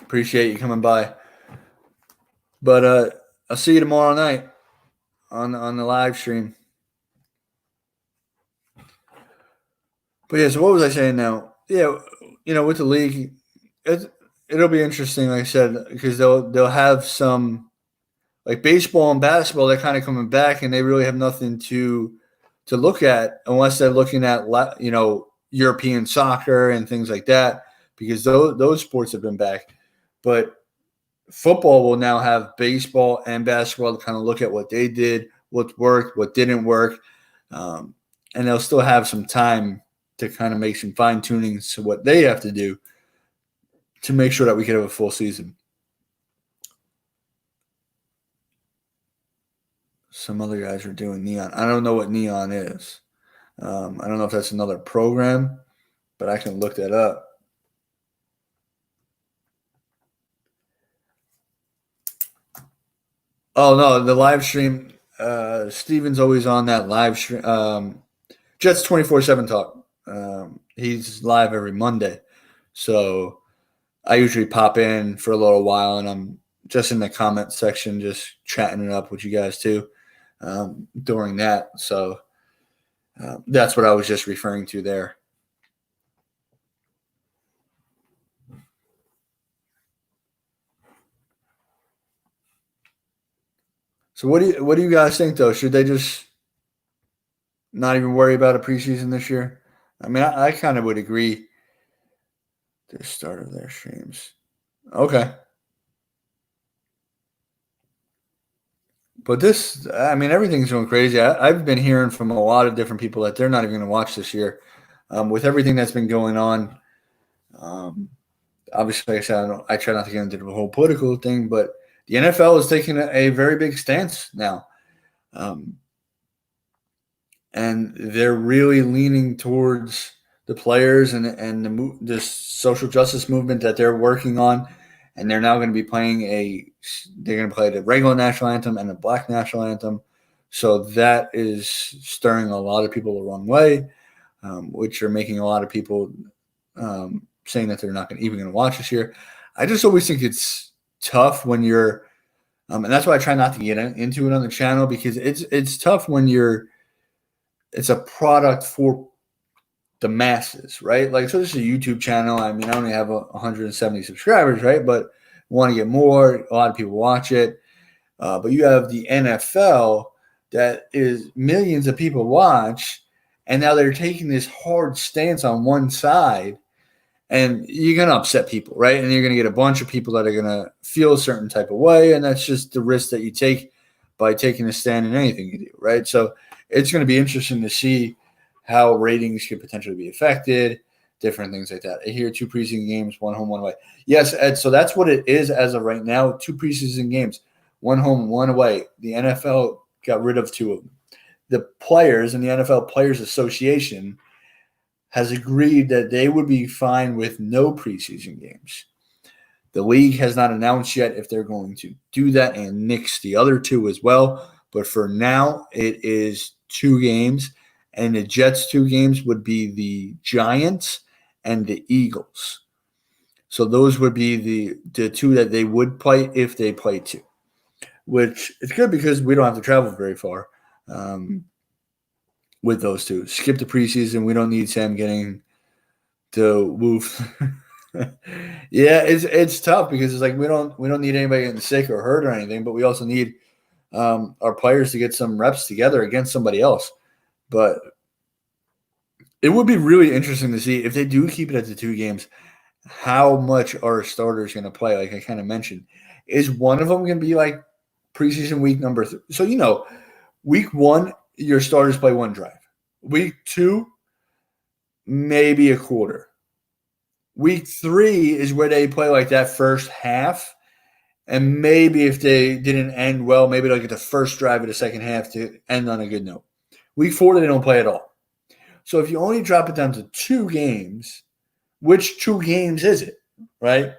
Appreciate you coming by. But I'll see you tomorrow night on the live stream. But yeah, so what was I saying now? Yeah, with the league, it'll be interesting, like I said, because they'll have some like baseball and basketball. They're kind of coming back, and they really have nothing to look at unless they're looking at European soccer and things like that, because those sports have been back. But football will now have baseball and basketball to kind of look at what they did, what worked, what didn't work, and they'll still have some time to kind of make some fine tunings to what they have to do to make sure that we can have a full season. Some other guys are doing neon. I don't know what neon is. I don't know if that's another program, but I can look that up. Oh no, the live stream. Steven's always on that live stream. Jets 24/7 talk. He's live every Monday, so I usually pop in for a little while, and I'm just in the comment section, just chatting it up with you guys too during that. So that's what I was just referring to there. So what do you guys think though? Should they just not even worry about a preseason this year? I mean, I kind of would agree. The start of their streams. Okay. But this, I mean, everything's going crazy. I've been hearing from a lot of different people that they're not even going to watch this year. With everything that's been going on, obviously, like I said, I try not to get into the whole political thing, but the NFL is taking a very big stance now. Um, and they're really leaning towards the players and this social justice movement that they're working on, and they're now going to be they're going to play the regular national anthem and the Black national anthem, so that is stirring a lot of people the wrong way, which are making a lot of people saying that they're not even going to watch this year. I just always think it's tough when you're, and that's why I try not to get into it on the channel, because it's tough when it's a product for the masses, right? Like, so this is a YouTube channel. I mean, I only have 170 subscribers, right? But want to get more. A lot of people watch it. But you have the NFL that is millions of people watch, and now they're taking this hard stance on one side, and you're going to upset people, right? And you're going to get a bunch of people that are going to feel a certain type of way, and that's just the risk that you take by taking a stand in anything you do, right? So it's going to be interesting to see how ratings could potentially be affected, different things like that. I hear 2 preseason games, 1 home, 1 away. Yes, Ed, so that's what it is as of right now, 2 preseason games, 1 home, 1 away. The NFL got rid of 2 of them. The players and the NFL Players Association has agreed that they would be fine with no preseason games. The league has not announced yet if they're going to do that and nix the other 2 as well. But for now, it is 2 games. And the Jets' 2 games would be the Giants and the Eagles. So those would be the 2 that they would play if they play 2, which is good because we don't have to travel very far with those 2. Skip the preseason. We don't need Sam getting to woof. Yeah, it's tough because it's like we don't need anybody getting sick or hurt or anything, but we also need our players to get some reps together against somebody else. But it would be really interesting to see if they do keep it at the 2 games, how much are starters going to play? Like I kind of mentioned, is one of them going to be like preseason week number 3? So, week 1, your starters play 1 drive. Week 2, maybe a quarter. Week 3 is where they play like that first half. And maybe if they didn't end well, maybe they'll get the first drive of the second half to end on a good note. Week 4, they don't play at all. So if you only drop it down to 2 games, which 2 games is it, right?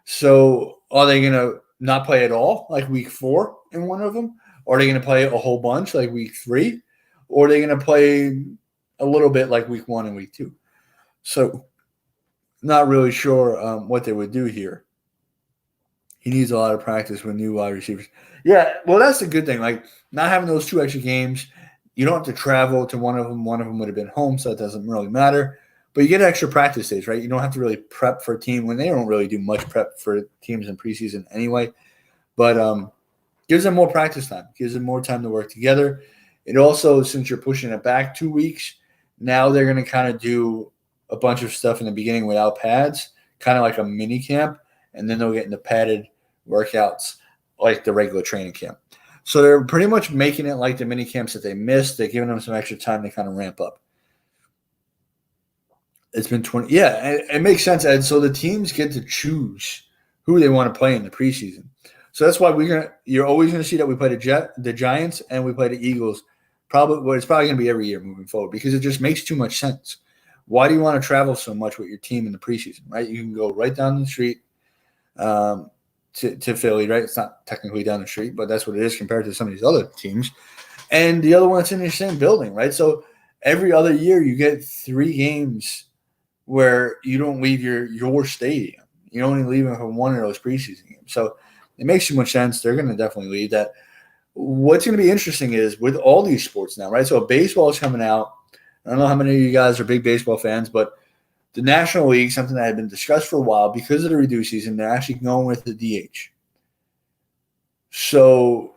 So are they going to not play at all, like week 4 in one of them? Or are they going to play a whole bunch like week 3? Or are they going to play a little bit like week 1 and week 2? So not really sure what they would do here. He needs a lot of practice with new wide receivers. Yeah, well, that's the good thing. Like, not having those 2 extra games, you don't have to travel to one of them. One of them would have been home, so it doesn't really matter. But you get extra practice days, right? You don't have to really prep for a team when they don't really do much prep for teams in preseason anyway. But gives them more practice time, gives them more time to work together. It also, since you're pushing it back 2 weeks, now they're going to kind of do a bunch of stuff in the beginning without pads, kind of like a mini camp, and then they'll get into padded workouts like the regular training camp. So they're pretty much making it like the mini camps that they missed. They're giving them some extra time to kind of ramp up. It's been 20. Yeah, it makes sense, Ed. So the teams get to choose who they want to play in the preseason. So that's why you're always going to see that we play the Giants and we play the Eagles. It's probably going to be every year moving forward because it just makes too much sense. Why do you want to travel so much with your team in the preseason, right? You can go right down the street to Philly, right? It's not technically down the street, but that's what it is compared to some of these other teams. And the other one that's in the same building, right? So every other year you get 3 games where you don't leave your stadium. You're only leaving for one of those preseason games. So it makes too much sense. They're going to definitely leave that. What's going to be interesting is with all these sports now, right? So baseball is coming out. I don't know how many of you guys are big baseball fans, but the National League, something that had been discussed for a while, because of the reduced season, they're actually going with the DH. So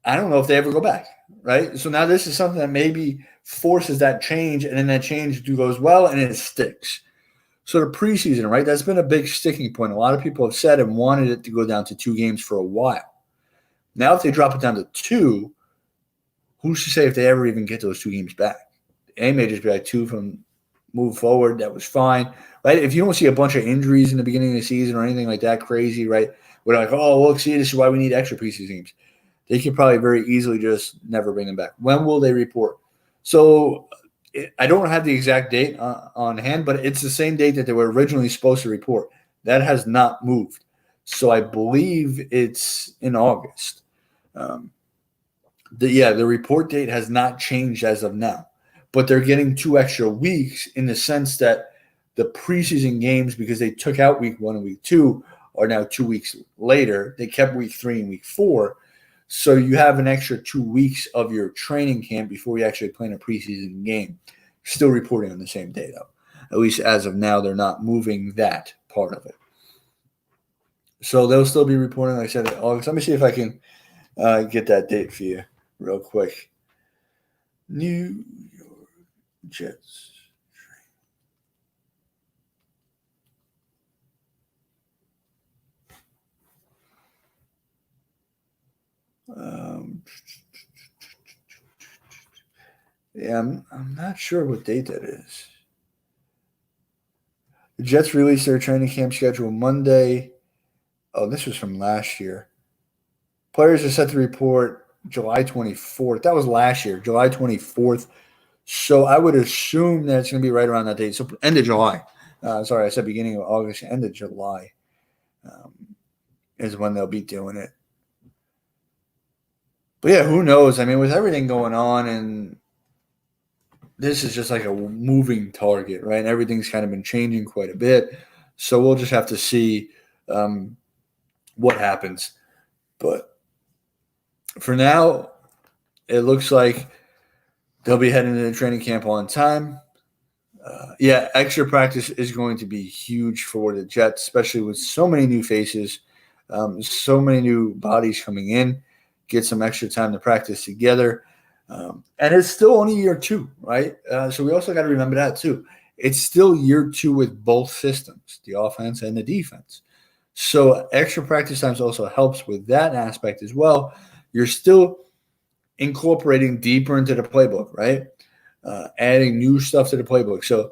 I don't know if they ever go back, right? So now this is something that maybe forces that change, and then that change goes well, and it sticks. So the preseason, right? That's been a big sticking point. A lot of people have said and wanted it to go down to 2 games for a while. Now, if they drop it down to 2, who's to say if they ever even get those 2 games back? They may just be like 2 from move forward. That was fine, right? If you don't see a bunch of injuries in the beginning of the season or anything like that crazy, right? We're like, oh, look, see, this is why we need extra preseason games. They could probably very easily just never bring them back. When will they report? So I don't have the exact date on hand, but it's the same date that they were originally supposed to report. That has not moved. So I believe it's in August. The report date has not changed as of now, but they're getting 2 extra weeks in the sense that the preseason games, because they took out week 1 and week 2, are now 2 weeks later. They kept week 3 and week 4. So you have an extra 2 weeks of your training camp before you actually play in a preseason game. Still reporting on the same day, though. At least as of now, they're not moving that part of it. So they'll still be reporting, like I said, in August. Let me see if I can get that date for you real quick. New York Jets. Yeah, I'm not sure what date that is. The Jets released their training camp schedule Monday. Oh, this was from last year. Players are set to report July 24th. That was last year, July 24th. So I would assume that it's going to be right around that date. So end of July. Sorry, I said beginning of August. End of July is when they'll be doing it. But yeah, who knows? I mean, with everything going on, and this is just like a moving target, right? And everything's kind of been changing quite a bit. So we'll just have to see what happens. But for now, it looks like they'll be heading to the training camp on time. Extra practice is going to be huge for the Jets, especially with so many new faces, so many new bodies coming in. Get some extra time to practice together. And it's still only year 2, right? So we also got to remember that too. It's still year 2 with both systems, the offense and the defense. So extra practice times also helps with that aspect as well. You're still incorporating deeper into the playbook, right? Adding new stuff to the playbook. So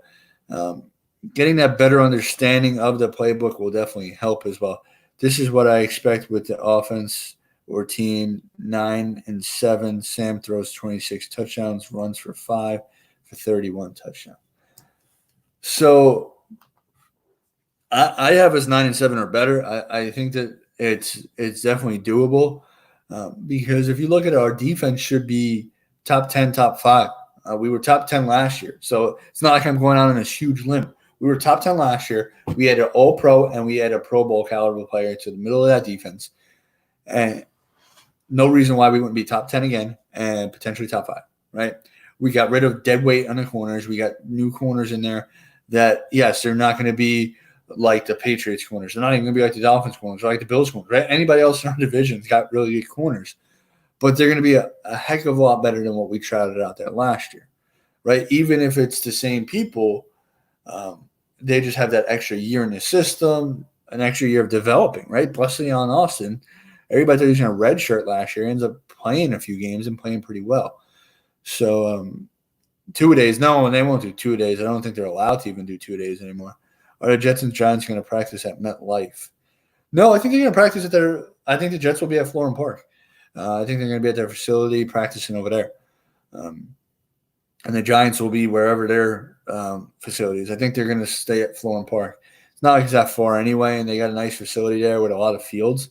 getting that better understanding of the playbook will definitely help as well. This is what I expect with the offense or team 9-7. Sam throws 26 touchdowns, runs for 5 for 31 touchdowns. So I have us 9-7 or better. I think that it's definitely doable because if you look at it, our defense should be top 10, top 5. We were top 10 last year. So it's not like I'm going out on this huge limb. We were top 10 last year. We had an all-pro and we had a Pro Bowl caliber player to the middle of that defense. And no reason why we wouldn't be top 10 again and potentially top 5, right? We got rid of dead weight on the corners. We got new corners in there that, yes, they're not going to be like the Patriots corners. They're not even going to be like the Dolphins corners or like the Bills corners, right? Anybody else in our division's got really good corners. But they're going to be a heck of a lot better than what we trotted out there last year, right? Even if it's the same people, they just have that extra year in the system, an extra year of developing, right? Plus, on Austin, everybody thought he was going to redshirt last year, ends up playing a few games and playing pretty well. So 2-a-days, no, and they won't do 2-a-days. I don't think they're allowed to even do 2-a-days anymore. Are the Jets and Giants going to practice at MetLife? No, I think they're going to practice at their – I think the Jets will be at Florham Park. I think they're going to be at their facility practicing over there. And the Giants will be wherever their facility is. I think they're going to stay at Florham Park. It's not like it's that far anyway, and they got a nice facility there with a lot of fields.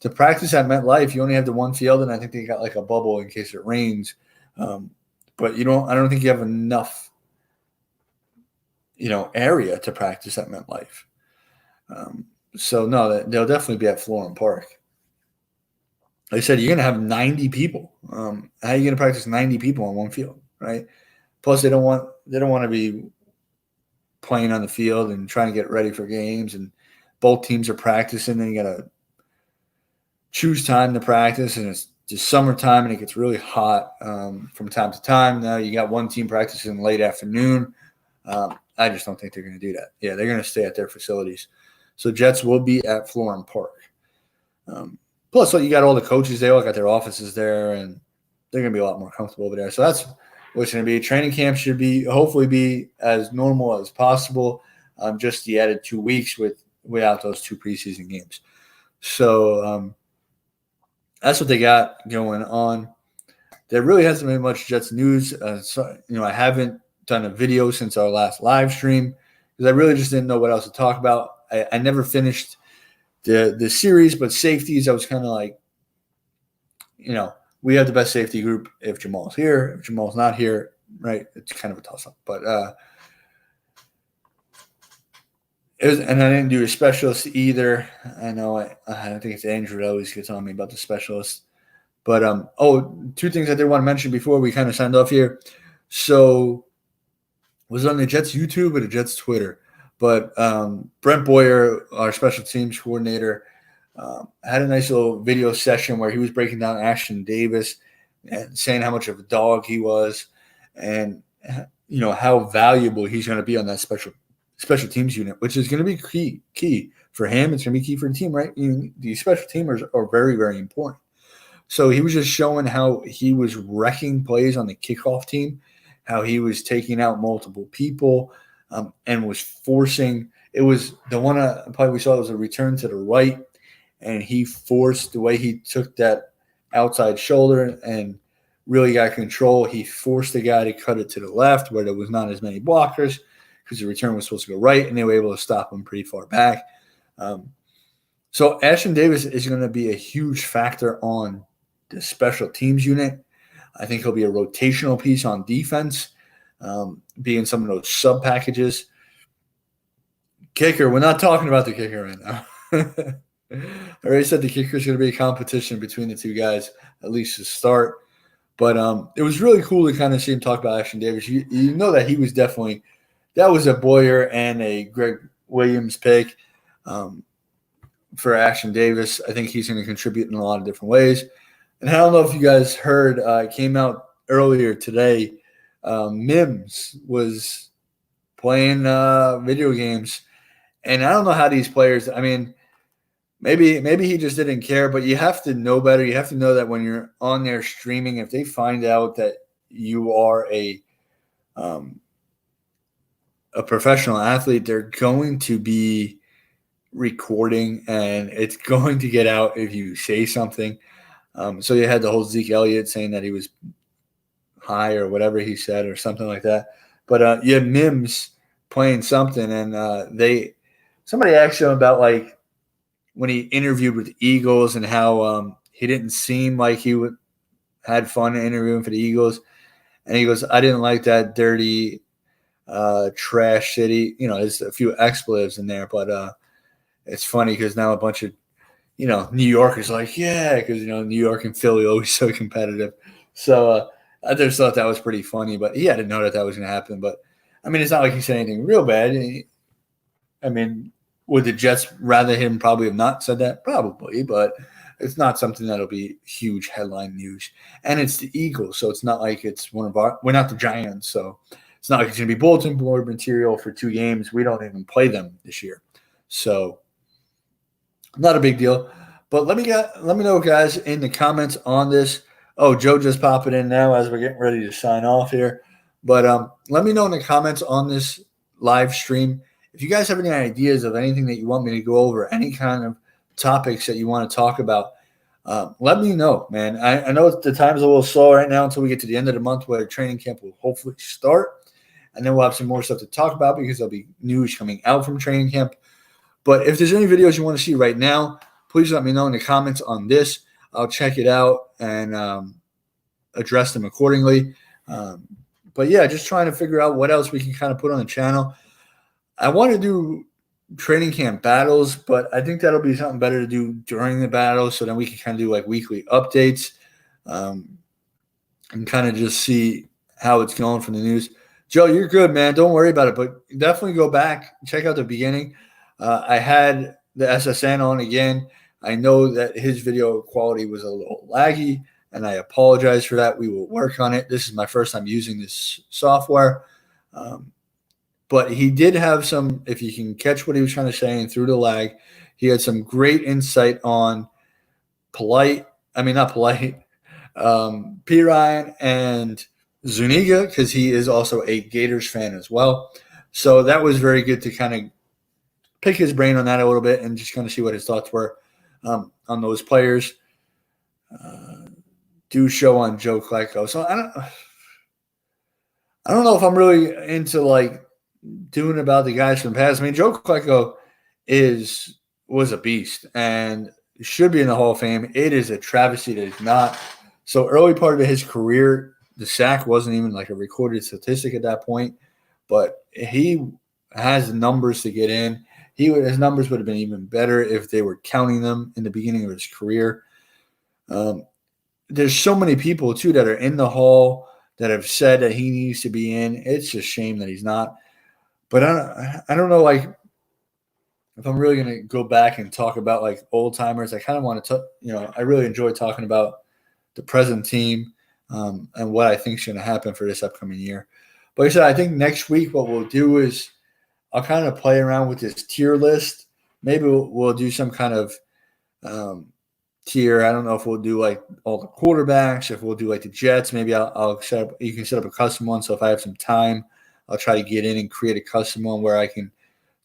To practice at MetLife, you only have the one field, and I think they got like a bubble in case it rains. But I don't think you have enough, area to practice at MetLife. So no, they'll definitely be at Florham Park. Like I said, you're going to have 90 people. How are you going to practice 90 people on one field, right? Plus, they don't want to be playing on the field and trying to get ready for games, and both teams are practicing. Then you got to choose time to practice, and it's just summertime and it gets really hot from time to time. Now you got one team practicing late afternoon. I just don't think they're going to do that. Yeah, they're going to stay at their facilities. So Jets will be at Florham Park. Plus, you got all the coaches. They all got their offices there, and they're going to be a lot more comfortable over there. So that's what's going to be. Training camp should hopefully be as normal as possible. Just the added 2 weeks without those 2 preseason games. So that's what they got going on. There really hasn't been much Jets news. I haven't done a video since our last live stream because I really just didn't know what else to talk about. I never finished the series, but safeties, I was kind of like, we have the best safety group if Jamal's here. If Jamal's not here, right, it's kind of a toss-up. But and I didn't do a specialist either. I know I think it's Andrew that always gets on me about the specialist. But 2 things I did want to mention before we kind of signed off here. So was on the Jets YouTube or the Jets Twitter. But Brent Boyer, our special teams coordinator, had a nice little video session where he was breaking down Ashton Davis and saying how much of a dog he was and, how valuable he's going to be on that special teams unit, which is going to be key for him. It's going to be key for the team, right? The special teamers are very, very important. So he was just showing how he was wrecking plays on the kickoff team, how he was taking out multiple people and was forcing – it was the one play we saw was a return to the right, and he forced the way he took that outside shoulder and really got control. He forced the guy to cut it to the left where there was not as many blockers because the return was supposed to go right, and they were able to stop him pretty far back. So Ashton Davis is going to be a huge factor on the special teams unit. I think he'll be a rotational piece on defense, being some of those sub packages. Kicker, we're not talking about the kicker right now. I already said the kicker is going to be a competition between the 2 guys, at least to start. But it was really cool to kind of see him talk about Ashton Davis. You know that he was definitely – that was a Boyer and a Greg Williams pick for Ashton Davis. I think he's going to contribute in a lot of different ways. And I don't know if you guys heard, it came out earlier today, Mims was playing video games. And I don't know how these players – I mean, maybe he just didn't care, but you have to know better. You have to know that when you're on there streaming, if they find out that you are a professional athlete, they're going to be recording, and it's going to get out if you say something. So you had the whole Zeke Elliott saying that he was high or whatever he said or something like that. But you had Mims playing something, and somebody asked him about like when he interviewed with the Eagles and how he didn't seem like he had fun interviewing for the Eagles. And he goes, I didn't like that dirty trash city. There's a few expletives in there, but it's funny because now a bunch of New Yorkers like, yeah, because, New York and Philly are always so competitive. So I just thought that was pretty funny, but he had to know that was going to happen. But, I mean, it's not like he said anything real bad. I mean, would the Jets rather him probably have not said that? Probably, but it's not something that'll be huge headline news. And it's the Eagles, so it's not like it's we're not the Giants, so it's not like it's going to be bulletin board material for 2 games. We don't even play them this year. So not a big deal. But let me know, guys, in the comments on this. Oh, Joe just popping in now as we're getting ready to sign off here. But let me know in the comments on this live stream if you guys have any ideas of anything that you want me to go over, any kind of topics that you want to talk about. Let me know, man. I know the time's a little slow right now until we get to the end of the month where training camp will hopefully start. And then we'll have some more stuff to talk about because there'll be news coming out from training camp. But if there's any videos you want to see right now, please let me know in the comments on this. I'll check it out and address them accordingly. But, yeah, just trying to figure out what else we can kind of put on the channel. I want to do training camp battles, but I think that'll be something better to do during the battle so then we can kind of do like weekly updates and kind of just see how it's going from the news. Joe, you're good, man. Don't worry about it, but definitely go back, check out the beginning. I had the SSN on again. I know that his video quality was a little laggy. and I apologize for that. We will work on it. This is my first time using this software. But he did have some, if you can catch what he was trying to say and through the lag, he had some great insight on P. Ryan and Zuniga, because he is also a Gators fan as well. So that was very good to kind of pick his brain on that a little bit and just kind of see what his thoughts were on those players. Do show on Joe Klecko. So I don't know if I'm really into like doing about the guys from the past. I mean, Joe Klecko was a beast and should be in the Hall of Fame. It is a travesty that he's not. So early part of his career, the sack wasn't even like a recorded statistic at that point, but he has numbers to get in. His numbers would have been even better if they were counting them in the beginning of his career. There's so many people too that are in the Hall that have said that he needs to be in. It's a shame that he's not. But I don't know, like, if I'm really going to go back and talk about, like, old-timers. I kind of want to I really enjoy talking about the present team and what I think is going to happen for this upcoming year. But like I said, I think next week what we'll do is I'll kind of play around with this tier list. Maybe we'll do some kind of tier. I don't know if we'll do, like, all the quarterbacks, if we'll do, like, the Jets. Maybe I'll set up – you can set up a custom one. So if I have some time, I'll try to get in and create a custom one where I can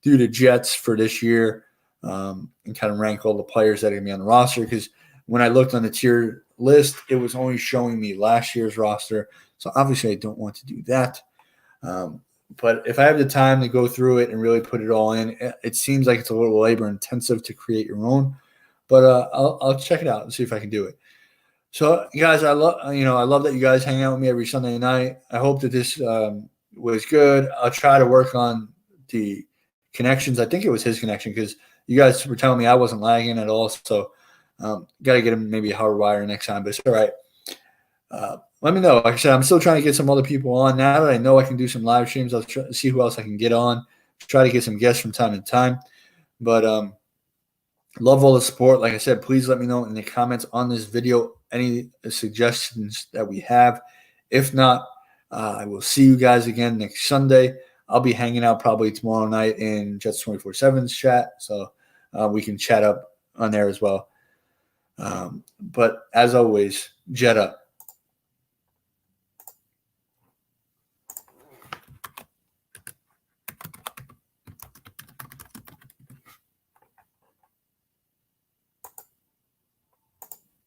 do the Jets for this year and kind of rank all the players that are going to be on the roster. Because when I looked on the tier list, it was only showing me last year's roster. So obviously I don't want to do that. But if I have the time to go through it and really put it all in, it seems like it's a little labor intensive to create your own. But I'll check it out and see if I can do it. So guys, I love that you guys hang out with me every Sunday night. I hope that this was good. I'll try to work on the connections. I think it was his connection because you guys were telling me I wasn't lagging at all. So got to get him maybe a hardwire next time, but it's all right. Let me know. Like I said, I'm still trying to get some other people on. Now that I know I can do some live streams, I'll try to see who else I can get on. Try to get some guests from time to time. But love all the support. Like I said, please let me know in the comments on this video any suggestions that we have. If not, I will see you guys again next Sunday. I'll be hanging out probably tomorrow night in Jets 24/7's chat, so we can chat up on there as well. But as always, Jet up.